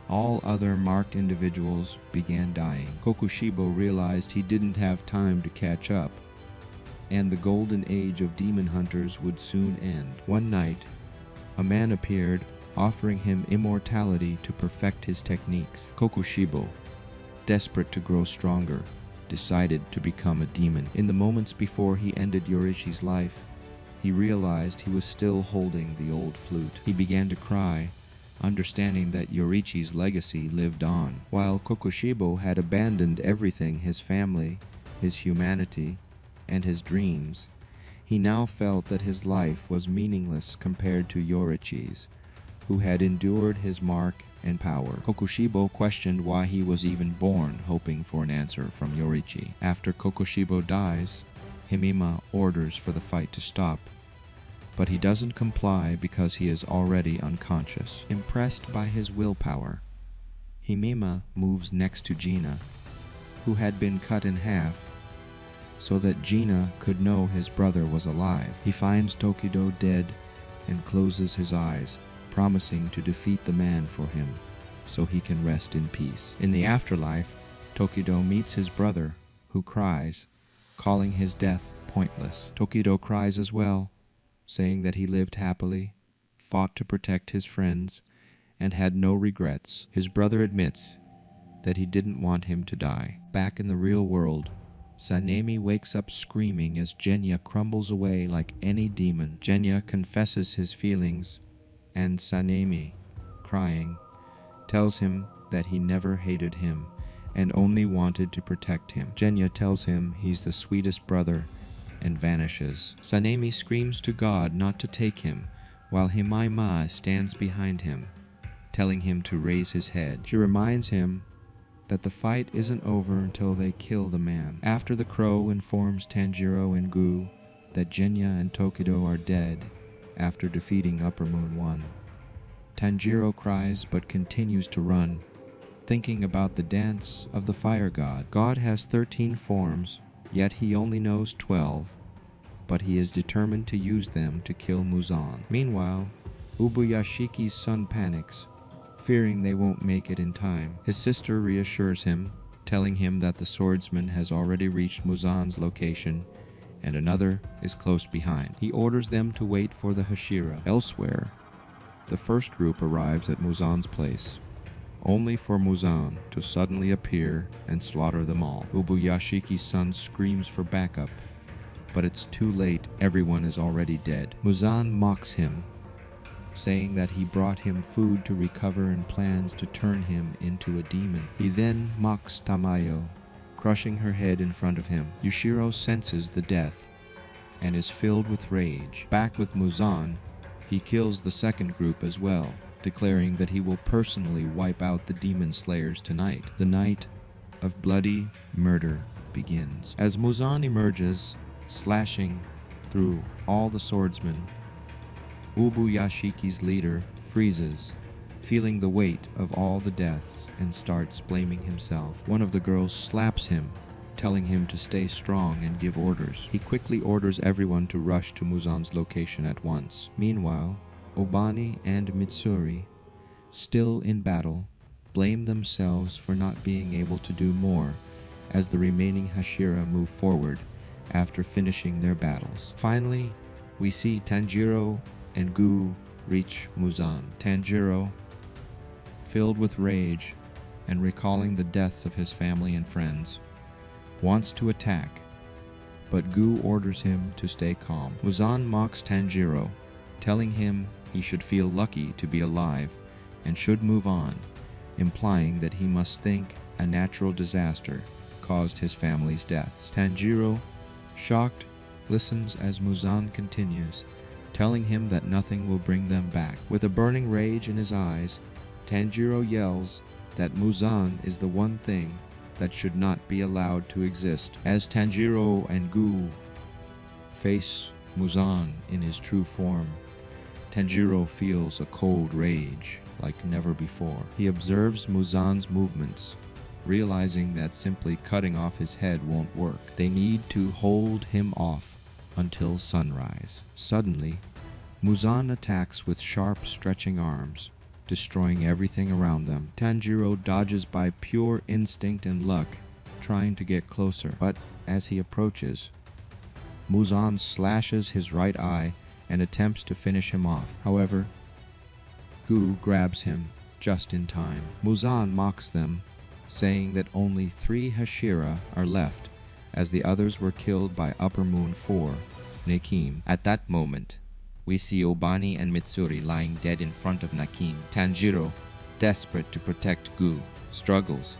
all other marked individuals began dying. Kokushibou realized he didn't have time to catch up, and the golden age of demon hunters would soon end. One night, a man appeared, offering him immortality to perfect his techniques. Kokushibou, desperate to grow stronger, decided to become a demon. In the moments before he ended Yorichi's life, he realized he was still holding the old flute. He began to cry, understanding that Yorichi's legacy lived on. While Kokushibou had abandoned everything, his family, his humanity, and his dreams, he now felt that his life was meaningless compared to Yorichi's, who had endured his mark and power. Kokushibou questioned why he was even born, hoping for an answer from Yorichi. After Kokushibou dies, Himima orders for the fight to stop, but he doesn't comply because he is already unconscious. Impressed by his willpower, Himima moves next to Gina, who had been cut in half, so that Gina could know his brother was alive. He finds Tokido dead and closes his eyes, promising to defeat the man for him so he can rest in peace. In the afterlife, Tokido meets his brother, who cries, calling his death pointless. Tokido cries as well, saying that he lived happily, fought to protect his friends, and had no regrets. His brother admits that he didn't want him to die. Back in the real world, Sanemi wakes up screaming as Genya crumbles away like any demon. Genya confesses his feelings, and Sanemi, crying, tells him that he never hated him and only wanted to protect him. Genya tells him he's the sweetest brother and vanishes. Sanemi screams to God not to take him, while Himaima stands behind him, telling him to raise his head. She reminds him that the fight isn't over until they kill the man. After the crow informs Tanjiro and Gu that Genya and Tokido are dead after defeating Upper Moon 1, Tanjiro cries but continues to run, thinking about the dance of the fire god. God has 13 forms, yet he only knows 12, but he is determined to use them to kill Muzan. Meanwhile, Ubuyashiki's son panics, fearing they won't make it in time. His sister reassures him, telling him that the swordsman has already reached Muzan's location and another is close behind. He orders them to wait for the Hashira. Elsewhere, the first group arrives at Muzan's place, only for Muzan to suddenly appear and slaughter them all. Ubuyashiki's son screams for backup, but it's too late. Everyone is already dead. Muzan mocks him, saying that he brought him food to recover and plans to turn him into a demon. He then mocks Tamayo, crushing her head in front of him. Yushiro senses the death and is filled with rage. Back with Muzan, he kills the second group as well, declaring that he will personally wipe out the demon slayers tonight. The night of bloody murder begins. As Muzan emerges, slashing through all the swordsmen, Ubuyashiki's leader freezes, feeling the weight of all the deaths, and starts blaming himself. One of the girls slaps him, telling him to stay strong and give orders. He quickly orders everyone to rush to Muzan's location at once. Meanwhile, Obani and Mitsuri, still in battle, blame themselves for not being able to do more as the remaining Hashira move forward after finishing their battles. Finally, we see Tanjiro and Gu reach Muzan. Tanjiro, filled with rage and recalling the deaths of his family and friends, wants to attack, but Gu orders him to stay calm. Muzan mocks Tanjiro, telling him he should feel lucky to be alive and should move on, implying that he must think a natural disaster caused his family's deaths. Tanjiro, shocked, listens as Muzan continues, telling him that nothing will bring them back. With a burning rage in his eyes, Tanjiro yells that Muzan is the one thing that should not be allowed to exist. As Tanjiro and Gu face Muzan in his true form, Tanjiro feels a cold rage like never before. He observes Muzan's movements, realizing that simply cutting off his head won't work. They need to hold him off until sunrise. Suddenly, Muzan attacks with sharp, stretching arms, destroying everything around them. Tanjiro dodges by pure instinct and luck, trying to get closer, but as he approaches, Muzan slashes his right eye and attempts to finish him off. However, Gu grabs him just in time. Muzan mocks them, saying that only 3 Hashira are left, as the others were killed by Upper Moon 4, Nakim. At that moment, we see Obani and Mitsuri lying dead in front of Nakim. Tanjiro, desperate to protect Gu, struggles,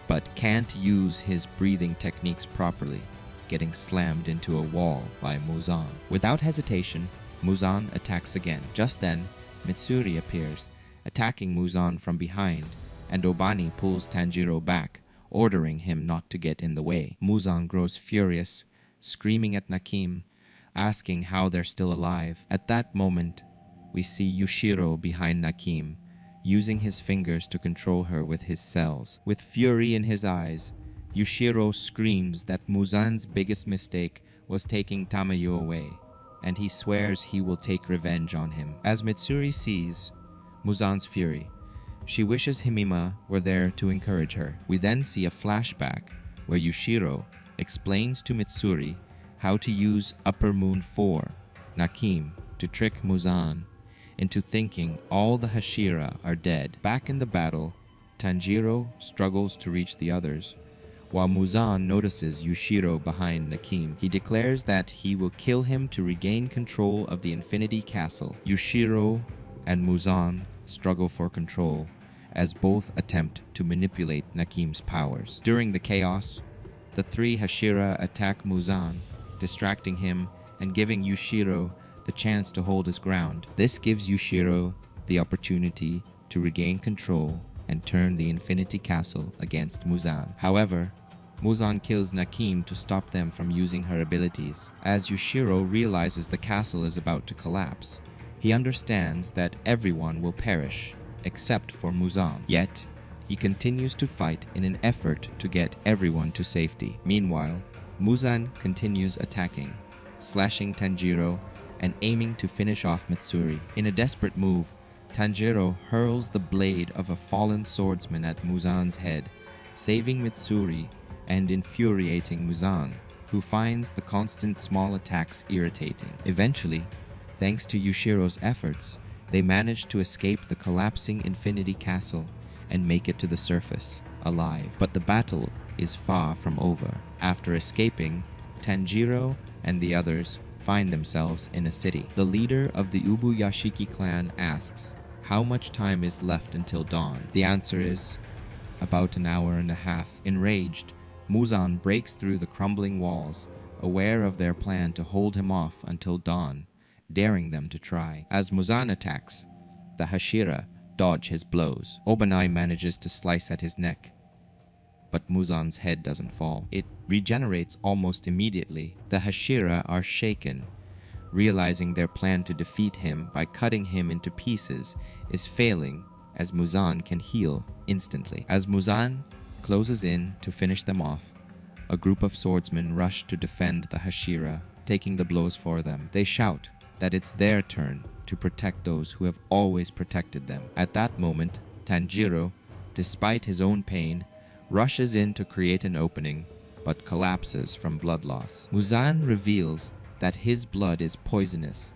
but can't use his breathing techniques properly, getting slammed into a wall by Muzan. Without hesitation, Muzan attacks again. Just then, Mitsuri appears, attacking Muzan from behind, and Obani pulls Tanjiro back, ordering him not to get in the way. Muzan grows furious, screaming at Nakim, asking how they're still alive. At that moment, we see Yushiro behind Nakim, using his fingers to control her with his cells. With fury in his eyes, Yushiro screams that Muzan's biggest mistake was taking Tamayo away, and he swears he will take revenge on him. As Mitsuri sees Muzan's fury, she wishes Himima were there to encourage her. We then see a flashback where Yushiro explains to Mitsuri how to use Upper Moon 4, Nakim, to trick Muzan into thinking all the Hashira are dead. Back in the battle, Tanjiro struggles to reach the others, while Muzan notices Yushiro behind Nakim. He declares that he will kill him to regain control of the Infinity Castle. Yushiro and Muzan struggle for control, as both attempt to manipulate Nakim's powers. During the chaos, the 3 Hashira attack Muzan, distracting him and giving Yushiro the chance to hold his ground. This gives Yushiro the opportunity to regain control and turn the Infinity Castle against Muzan. However, Muzan kills Nakim to stop them from using her abilities. As Yushiro realizes the castle is about to collapse, he understands that everyone will perish except for Muzan. Yet, he continues to fight in an effort to get everyone to safety. Meanwhile, Muzan continues attacking, slashing Tanjiro and aiming to finish off Mitsuri. In a desperate move, Tanjiro hurls the blade of a fallen swordsman at Muzan's head, saving Mitsuri and infuriating Muzan, who finds the constant small attacks irritating. Eventually, thanks to Yushiro's efforts, they manage to escape the collapsing Infinity Castle and make it to the surface, alive. But the battle is far from over. After escaping, Tanjiro and the others find themselves in a city. The leader of the Ubuyashiki clan asks, how much time is left until dawn? The answer is, about an hour and a half. Enraged, Muzan breaks through the crumbling walls, aware of their plan to hold him off until dawn, daring them to try. As Muzan attacks, the Hashira dodge his blows. Obanai manages to slice at his neck, but Muzan's head doesn't fall. It regenerates almost immediately. The Hashira are shaken, realizing their plan to defeat him by cutting him into pieces is failing, as Muzan can heal instantly. As Muzan closes in to finish them off, a group of swordsmen rush to defend the Hashira, taking the blows for them. They shout that it's their turn to protect those who have always protected them. At that moment, Tanjiro, despite his own pain, rushes in to create an opening, but collapses from blood loss. Muzan reveals that his blood is poisonous,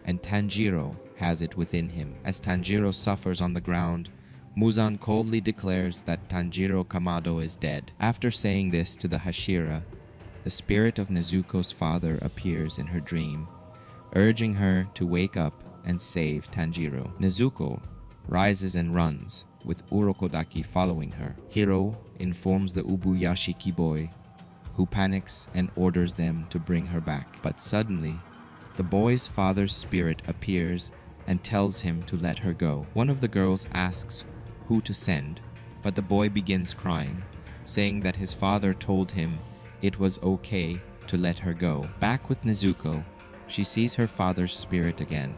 and Tanjiro has it within him. As Tanjiro suffers on the ground, Muzan coldly declares that Tanjiro Kamado is dead. After saying this to the Hashira, the spirit of Nezuko's father appears in her dream, urging her to wake up and save Tanjiro. Nezuko rises and runs, with Urokodaki following her. Hiro informs the Ubuyashiki boy, who panics and orders them to bring her back. But suddenly, the boy's father's spirit appears and tells him to let her go. One of the girls asks who to send, but the boy begins crying, saying that his father told him it was okay to let her go. Back with Nezuko, she sees her father's spirit again,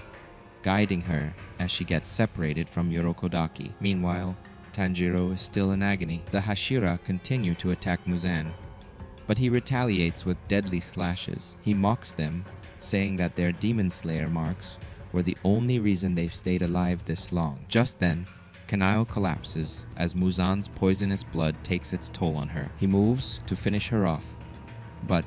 guiding her as she gets separated from Urokodaki. Meanwhile, Tanjiro is still in agony. The Hashira continue to attack Muzan, but he retaliates with deadly slashes. He mocks them, saying that their Demon Slayer marks were the only reason they've stayed alive this long. Just then, Kanao collapses as Muzan's poisonous blood takes its toll on her. He moves to finish her off, but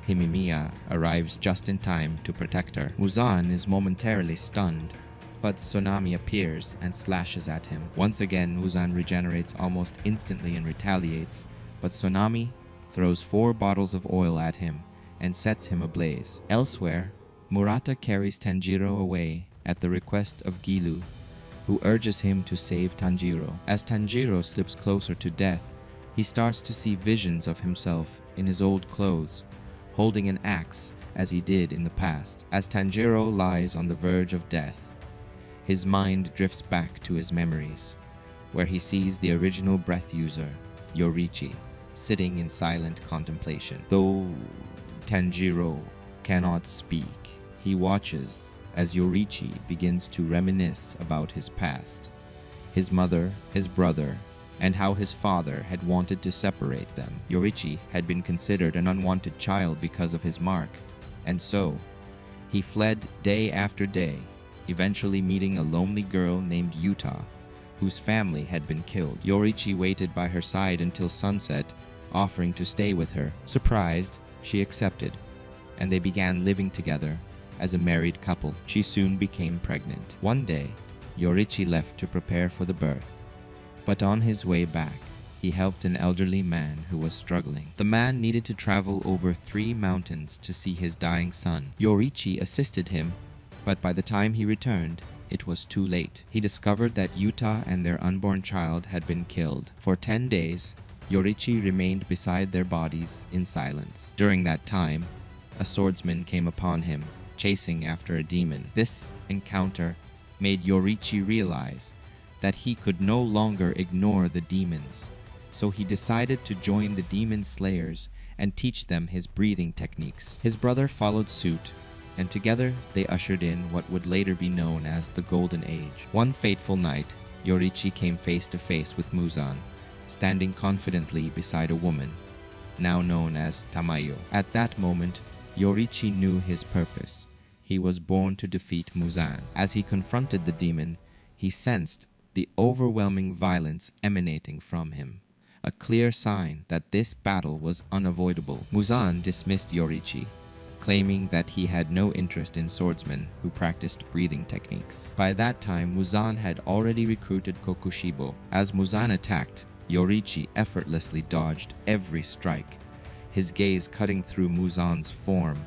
Himimiya arrives just in time to protect her. Muzan is momentarily stunned, but Tsunami appears and slashes at him. Once again, Muzan regenerates almost instantly and retaliates, but Tsunami throws 4 bottles of oil at him and sets him ablaze. Elsewhere, Murata carries Tanjiro away at the request of Gilu, who urges him to save Tanjiro. As Tanjiro slips closer to death, he starts to see visions of himself in his old clothes, holding an axe as he did in the past. As Tanjiro lies on the verge of death, his mind drifts back to his memories, where he sees the original breath user, Yorichi, sitting in silent contemplation. Though Tanjiro cannot speak, he watches as Yorichi begins to reminisce about his past, his mother, his brother, and how his father had wanted to separate them. Yorichi had been considered an unwanted child because of his mark, and so he fled day after day, eventually meeting a lonely girl named Yuta, whose family had been killed. Yorichi waited by her side until sunset, offering to stay with her. Surprised, she accepted, and they began living together as a married couple. She soon became pregnant. One day, Yorichi left to prepare for the birth, but on his way back, he helped an elderly man who was struggling. The man needed to travel over 3 mountains to see his dying son. Yorichi assisted him, but by the time he returned, it was too late. He discovered that Yuta and their unborn child had been killed. For 10 days, Yorichi remained beside their bodies in silence. During that time, a swordsman came upon him, chasing after a demon. This encounter made Yorichi realize that he could no longer ignore the demons, so he decided to join the demon slayers and teach them his breathing techniques. His brother followed suit, and together they ushered in what would later be known as the Golden Age. One fateful night, Yorichi came face to face with Muzan, standing confidently beside a woman, now known as Tamayo. At that moment, Yorichi knew his purpose. He was born to defeat Muzan. As he confronted the demon, he sensed the overwhelming violence emanating from him, a clear sign that this battle was unavoidable. Muzan dismissed Yorichi, claiming that he had no interest in swordsmen who practiced breathing techniques. By that time, Muzan had already recruited Kokushibou. As Muzan attacked, Yorichi effortlessly dodged every strike, his gaze cutting through Muzan's form,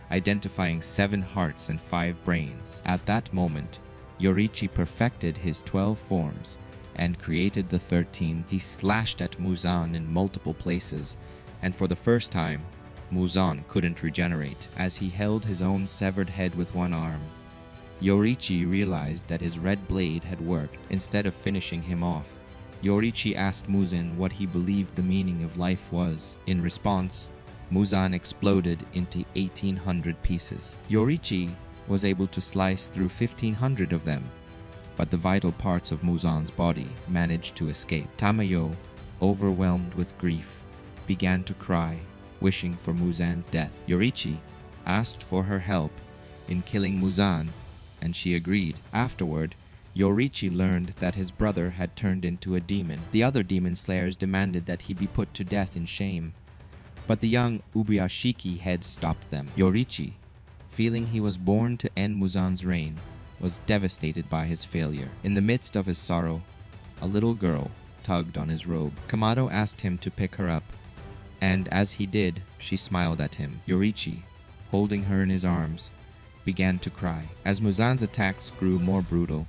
identifying 7 hearts and 5 brains. At that moment, Yorichi perfected his 12 forms and created the 13th. He slashed at Muzan in multiple places, and for the first time, Muzan couldn't regenerate. As he held his own severed head with one arm, Yorichi realized that his red blade had worked. Instead of finishing him off, Yorichi asked Muzan what he believed the meaning of life was. In response, Muzan exploded into 1,800 pieces. Yorichi was able to slice through 1,500 of them, but the vital parts of Muzan's body managed to escape. Tamayo, overwhelmed with grief, began to cry, wishing for Muzan's death. Yorichi asked for her help in killing Muzan, and she agreed. Afterward, Yorichi learned that his brother had turned into a demon. The other demon slayers demanded that he be put to death in shame, but the young Ubuyashiki head stopped them. Yorichi, feeling he was born to end Muzan's reign, was devastated by his failure. In the midst of his sorrow, a little girl tugged on his robe. Kamado asked him to pick her up, and as he did, she smiled at him. Yorichi, holding her in his arms, began to cry. As Muzan's attacks grew more brutal,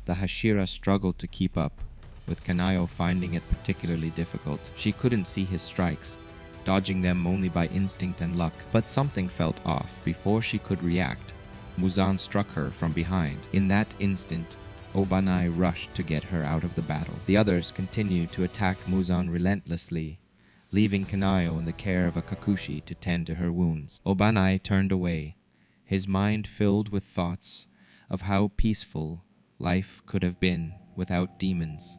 the Hashira struggled to keep up, with Kanayo finding it particularly difficult. She couldn't see his strikes, dodging them only by instinct and luck. But something felt off. Before she could react, Muzan struck her from behind. In that instant, Obanai rushed to get her out of the battle. The others continued to attack Muzan relentlessly, leaving Kanayo in the care of a Kakushi to tend to her wounds. Obanai turned away, his mind filled with thoughts of how peaceful life could have been without demons,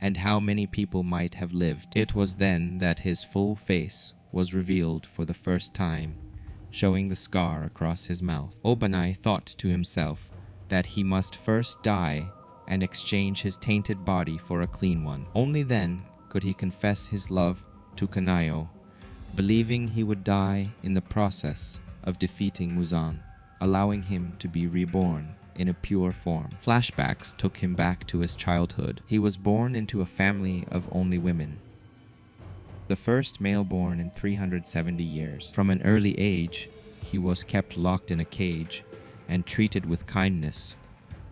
and how many people might have lived. It was then that his full face was revealed for the first time, showing the scar across his mouth. Obanai thought to himself that he must first die and exchange his tainted body for a clean one. Only then could he confess his love to Kanayo, believing he would die in the process of defeating Muzan, allowing him to be reborn in a pure form. Flashbacks took him back to his childhood. He was born into a family of only women, the first male born in 370 years. From an early age, he was kept locked in a cage and treated with kindness,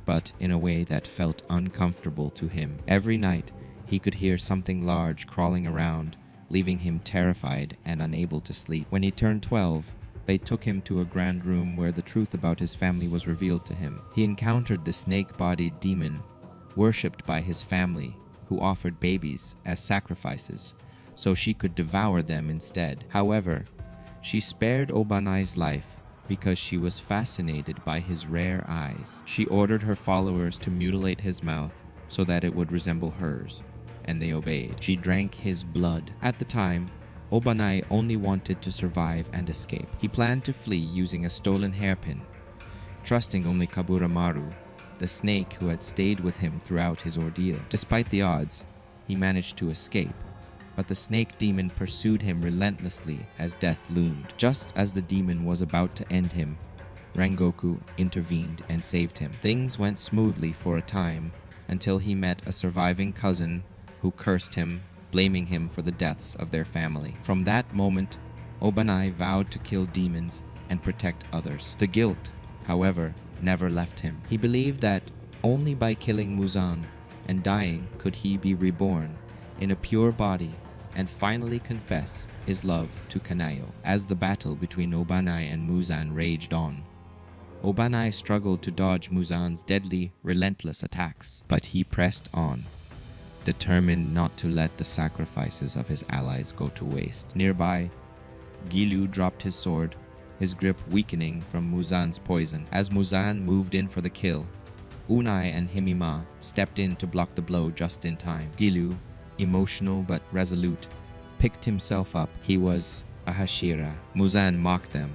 but in a way that felt uncomfortable to him. Every night, he could hear something large crawling around, leaving him terrified and unable to sleep. When he turned 12, they took him to a grand room where the truth about his family was revealed to him. He encountered the snake-bodied demon, worshipped by his family, who offered babies as sacrifices, so she could devour them instead. However, she spared Obanai's life because she was fascinated by his rare eyes. She ordered her followers to mutilate his mouth so that it would resemble hers, and they obeyed. She drank his blood. At the time, Obanai only wanted to survive and escape. He planned to flee using a stolen hairpin, trusting only Kaburamaru, the snake who had stayed with him throughout his ordeal. Despite the odds, he managed to escape, but the snake demon pursued him relentlessly as death loomed. Just as the demon was about to end him, Rengoku intervened and saved him. Things went smoothly for a time until he met a surviving cousin who cursed him, blaming him for the deaths of their family. From that moment, Obanai vowed to kill demons and protect others. The guilt, however, never left him. He believed that only by killing Muzan and dying could he be reborn in a pure body and finally confess his love to Kanayo. As the battle between Obanai and Muzan raged on, Obanai struggled to dodge Muzan's deadly, relentless attacks, but he pressed on, determined not to let the sacrifices of his allies go to waste. Nearby, Gilu dropped his sword, his grip weakening from Muzan's poison. As Muzan moved in for the kill, Unai and Himima stepped in to block the blow just in time. Gilu, emotional but resolute, picked himself up. He was a Hashira. Muzan mocked them,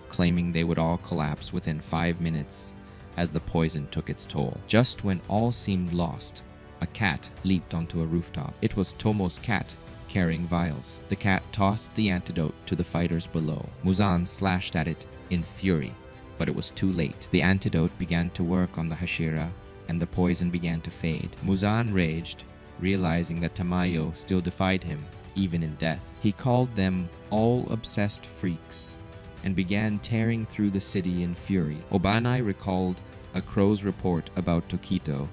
claiming they would all collapse within 5 minutes as the poison took its toll. Just when all seemed lost, a cat leaped onto a rooftop. It was Tomo's cat, carrying vials. The cat tossed the antidote to the fighters below. Muzan slashed at it in fury, but it was too late. The antidote began to work on the Hashira, and the poison began to fade. Muzan raged, realizing that Tamayo still defied him, even in death. He called them all obsessed freaks, and began tearing through the city in fury. Obanai recalled a crow's report about Tokito,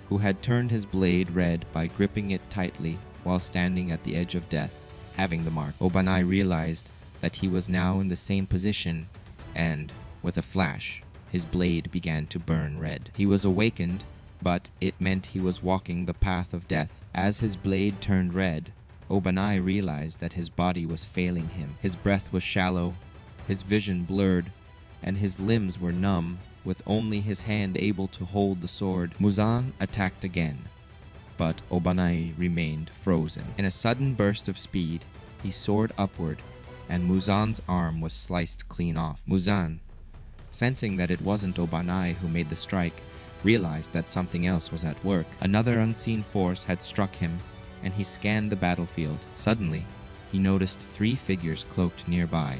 who had turned his blade red by gripping it tightly while standing at the edge of death, having the mark. Obanai realized that he was now in the same position, and, with a flash, his blade began to burn red. He was awakened, but it meant he was walking the path of death. As his blade turned red, Obanai realized that his body was failing him. His breath was shallow, his vision blurred, and his limbs were numb, with only his hand able to hold the sword. Muzan attacked again, but Obanai remained frozen. In a sudden burst of speed, he soared upward, and Muzan's arm was sliced clean off. Muzan, sensing that it wasn't Obanai who made the strike, realized that something else was at work. Another unseen force had struck him, and he scanned the battlefield. Suddenly, he noticed 3 figures cloaked nearby,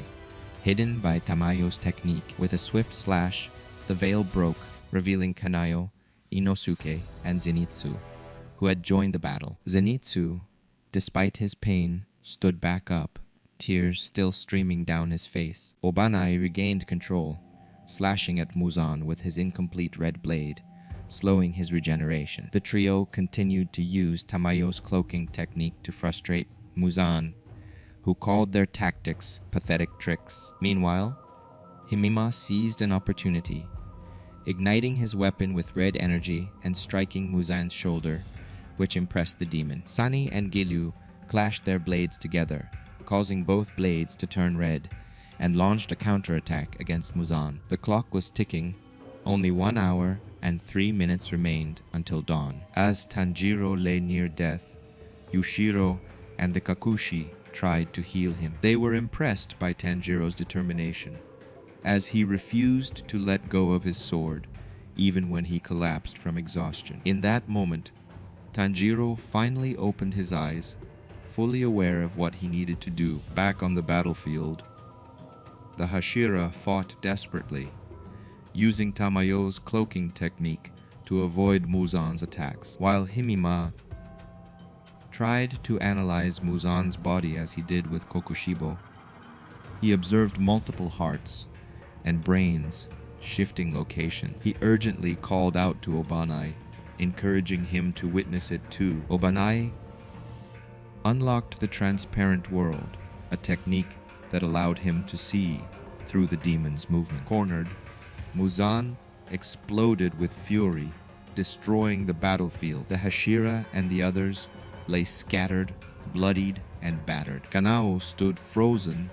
hidden by Tamayo's technique. With a swift slash, the veil broke, revealing Kanayo, Inosuke, and Zenitsu, who had joined the battle. Zenitsu, despite his pain, stood back up, tears still streaming down his face. Obanai regained control, slashing at Muzan with his incomplete red blade, slowing his regeneration. The trio continued to use Tamayo's cloaking technique to frustrate Muzan, who called their tactics pathetic tricks. Meanwhile, Himima seized an opportunity, igniting his weapon with red energy and striking Muzan's shoulder, which impressed the demon. Sani and Gilyu clashed their blades together, causing both blades to turn red, and launched a counterattack against Muzan. The clock was ticking. Only 1 hour and 3 minutes remained until dawn. As Tanjiro lay near death, Yushiro and the Kakushi tried to heal him. They were impressed by Tanjiro's determination, as he refused to let go of his sword, even when he collapsed from exhaustion. In that moment, Tanjiro finally opened his eyes, fully aware of what he needed to do. Back on the battlefield, the Hashira fought desperately, using Tamayo's cloaking technique to avoid Muzan's attacks, while Himima tried to analyze Muzan's body as he did with Kokushibou. He observed multiple hearts and brains shifting location. He urgently called out to Obanai, encouraging him to witness it too. Obanai unlocked the transparent world, a technique that allowed him to see through the demon's movement. Cornered, Muzan exploded with fury, destroying the battlefield. The Hashira and the others lay scattered, bloodied, and battered. Kanao stood frozen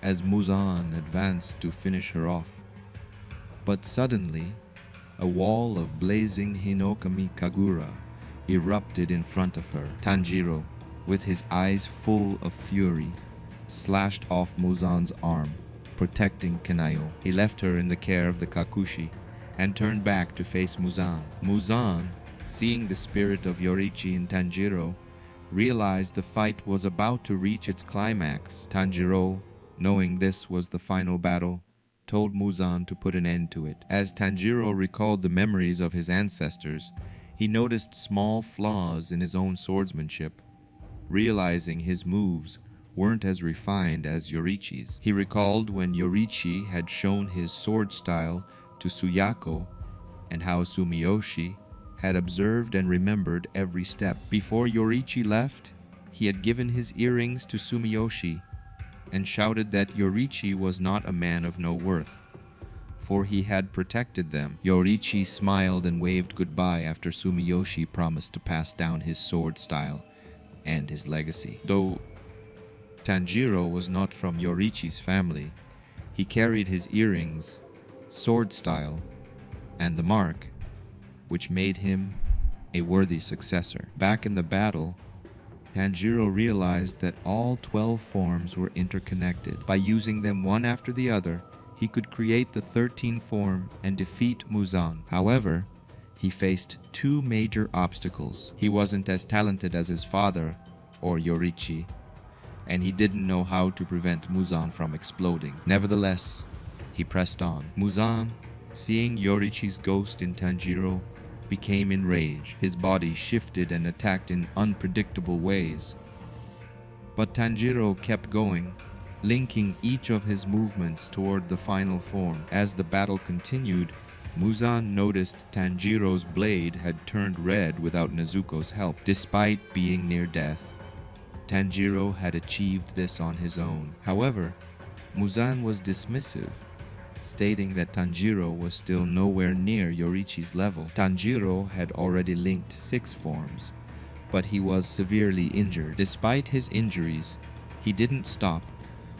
as Muzan advanced to finish her off. But suddenly, a wall of blazing Hinokami Kagura erupted in front of her. Tanjiro, with his eyes full of fury, slashed off Muzan's arm, protecting Kanayo. He left her in the care of the Kakushi and turned back to face Muzan. Muzan, seeing the spirit of Yorichi in Tanjiro, realized the fight was about to reach its climax. Tanjiro, knowing this was the final battle, told Muzan to put an end to it. As Tanjiro recalled the memories of his ancestors, he noticed small flaws in his own swordsmanship. Realizing his moves weren't as refined as Yorichi's, he recalled when Yorichi had shown his sword style to Suyako and how Sumiyoshi had observed and remembered every step. Before Yorichi left, he had given his earrings to Sumiyoshi and shouted that Yorichi was not a man of no worth, for he had protected them. Yorichi smiled and waved goodbye after Sumiyoshi promised to pass down his sword style and his legacy. Though Tanjiro was not from Yorichi's family, he carried his earrings, sword style, and the mark, which made him a worthy successor. Back in the battle, Tanjiro realized that all 12 forms were interconnected. By using them one after the other, he could create the 13th form and defeat Muzan. However, he faced 2 major obstacles. He wasn't as talented as his father or Yorichi, and he didn't know how to prevent Muzan from exploding. Nevertheless, he pressed on. Muzan, seeing Yorichi's ghost in Tanjiro, became enraged. His body shifted and attacked in unpredictable ways. But Tanjiro kept going, linking each of his movements toward the final form. As the battle continued, Muzan noticed Tanjiro's blade had turned red without Nezuko's help. Despite being near death, Tanjiro had achieved this on his own. However, Muzan was dismissive, stating that Tanjiro was still nowhere near Yorichi's level. Tanjiro had already linked 6 forms, but he was severely injured. Despite his injuries, he didn't stop,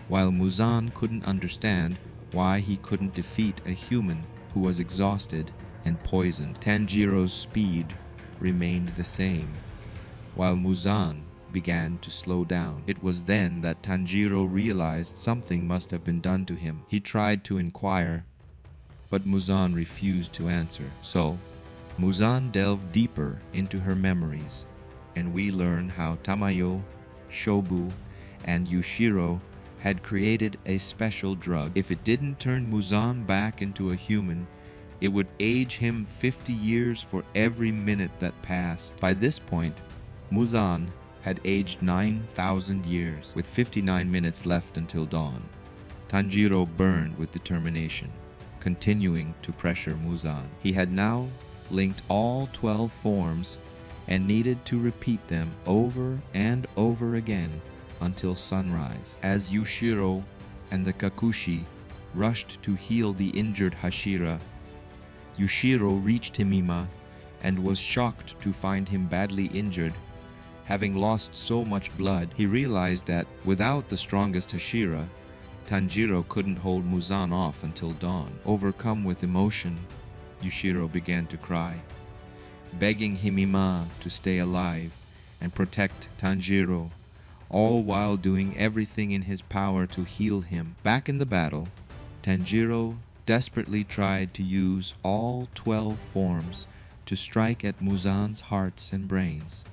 while Muzan couldn't understand why he couldn't defeat a human who was exhausted and poisoned. Tanjiro's speed remained the same, while Muzan began to slow down. It was then that Tanjiro realized something must have been done to him. He tried to inquire, but Muzan refused to answer. So, Muzan delved deeper into her memories, and we learn how Tamayo, Shobu, and Yushiro had created a special drug. If it didn't turn Muzan back into a human, it would age him 50 years for every minute that passed. By this point, Muzan had aged 9,000 years, with 59 minutes left until dawn. Tanjiro burned with determination, continuing to pressure Muzan. He had now linked all 12 forms and needed to repeat them over and over again until sunrise. As Yushiro and the Kakushi rushed to heal the injured Hashira, Yushiro reached Himima and was shocked to find him badly injured. Having lost so much blood, he realized that without the strongest Hashira, Tanjiro couldn't hold Muzan off until dawn. Overcome with emotion, Yushiro began to cry, begging Himima to stay alive and protect Tanjiro, all while doing everything in his power to heal him. Back in the battle, Tanjiro desperately tried to use all 12 forms to strike at Muzan's hearts and brains,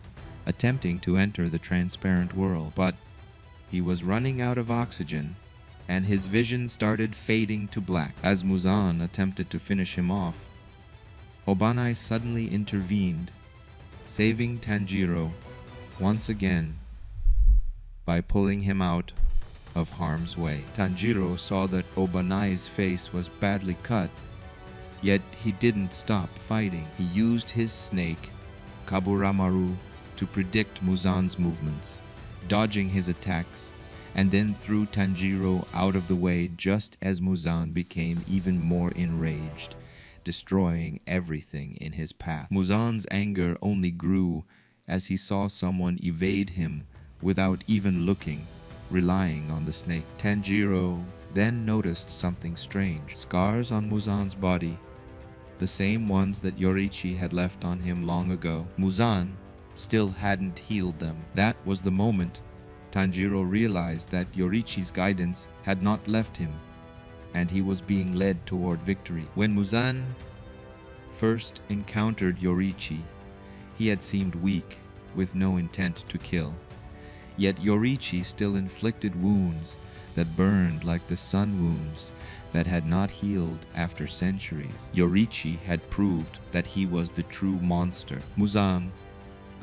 attempting to enter the transparent world. But he was running out of oxygen, and his vision started fading to black. As Muzan attempted to finish him off, Obanai suddenly intervened, saving Tanjiro once again by pulling him out of harm's way. Tanjiro saw that Obanai's face was badly cut, yet he didn't stop fighting. He used his snake, Kaburamaru, to predict Muzan's movements, dodging his attacks, and then threw Tanjiro out of the way just as Muzan became even more enraged, destroying everything in his path. Muzan's anger only grew as he saw someone evade him without even looking, relying on the snake. Tanjiro then noticed something strange. Scars on Muzan's body, the same ones that Yorichi had left on him long ago. Muzan still hadn't healed them. That was the moment Tanjiro realized that Yorichi's guidance had not left him, and he was being led toward victory. When Muzan first encountered Yorichi, he had seemed weak, with no intent to kill. Yet Yorichi still inflicted wounds that burned like the sun wounds that had not healed after centuries. Yorichi had proved that he was the true monster. Muzan,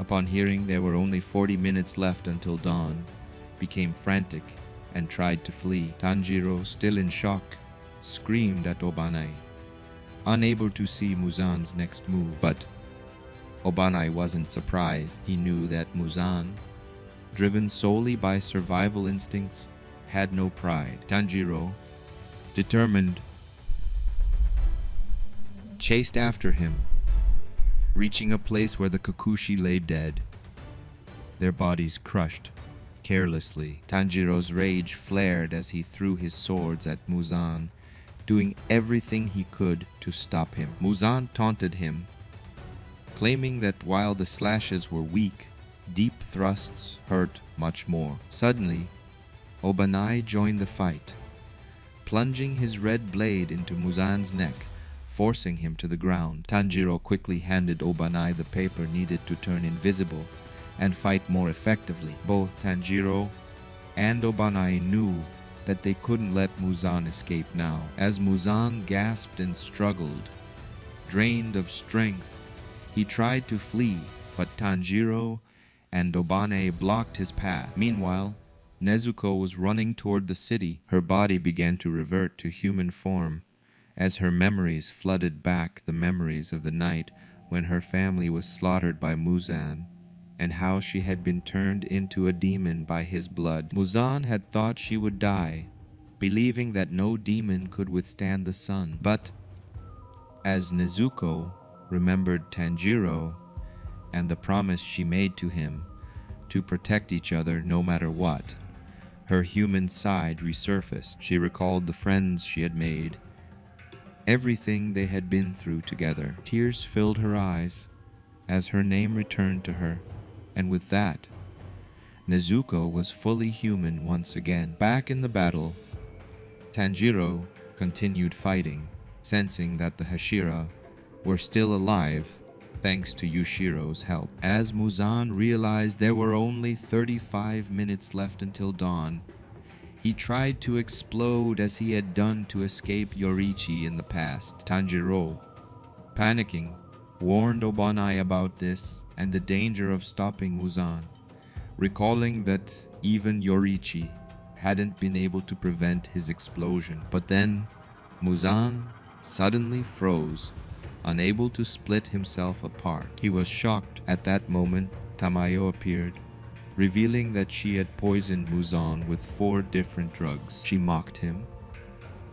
upon hearing there were only 40 minutes left until dawn, became frantic and tried to flee. Tanjiro, still in shock, screamed at Obanai, unable to see Muzan's next move. But Obanai wasn't surprised. He knew that Muzan, driven solely by survival instincts, had no pride. Tanjiro, determined, chased after him, reaching a place where the Kokushi lay dead, their bodies crushed carelessly. Tanjiro's rage flared as he threw his swords at Muzan, doing everything he could to stop him. Muzan taunted him, claiming that while the slashes were weak, deep thrusts hurt much more. Suddenly, Obanai joined the fight, plunging his red blade into Muzan's neck, forcing him to the ground. Tanjiro quickly handed Obanai the paper needed to turn invisible and fight more effectively. Both Tanjiro and Obanai knew that they couldn't let Muzan escape now. As Muzan gasped and struggled, drained of strength, he tried to flee, but Tanjiro and Obanai blocked his path. Meanwhile, Nezuko was running toward the city. Her body began to revert to human form as her memories flooded back, the memories of the night when her family was slaughtered by Muzan, and how she had been turned into a demon by his blood. Muzan had thought she would die, believing that no demon could withstand the sun. But as Nezuko remembered Tanjiro and the promise she made to him to protect each other no matter what, her human side resurfaced. She recalled the friends she had made, everything they had been through together. Tears filled her eyes as her name returned to her, and with that, Nezuko was fully human once again. Back in the battle, Tanjiro continued fighting, sensing that the Hashira were still alive thanks to Yushiro's help. As Muzan realized there were only 35 minutes left until dawn, he tried to explode as he had done to escape Yoriichi in the past. Tanjiro, panicking, warned Obanai about this and the danger of stopping Muzan, recalling that even Yoriichi hadn't been able to prevent his explosion. But then Muzan suddenly froze, unable to split himself apart. He was shocked. At that moment, Tamayo appeared, revealing that she had poisoned Muzan with 4 different drugs. She mocked him,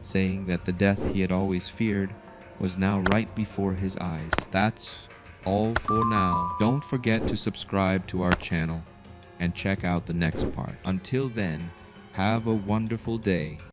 saying that the death he had always feared was now right before his eyes. That's all for now. Don't forget to subscribe to our channel and check out the next part. Until then, have a wonderful day.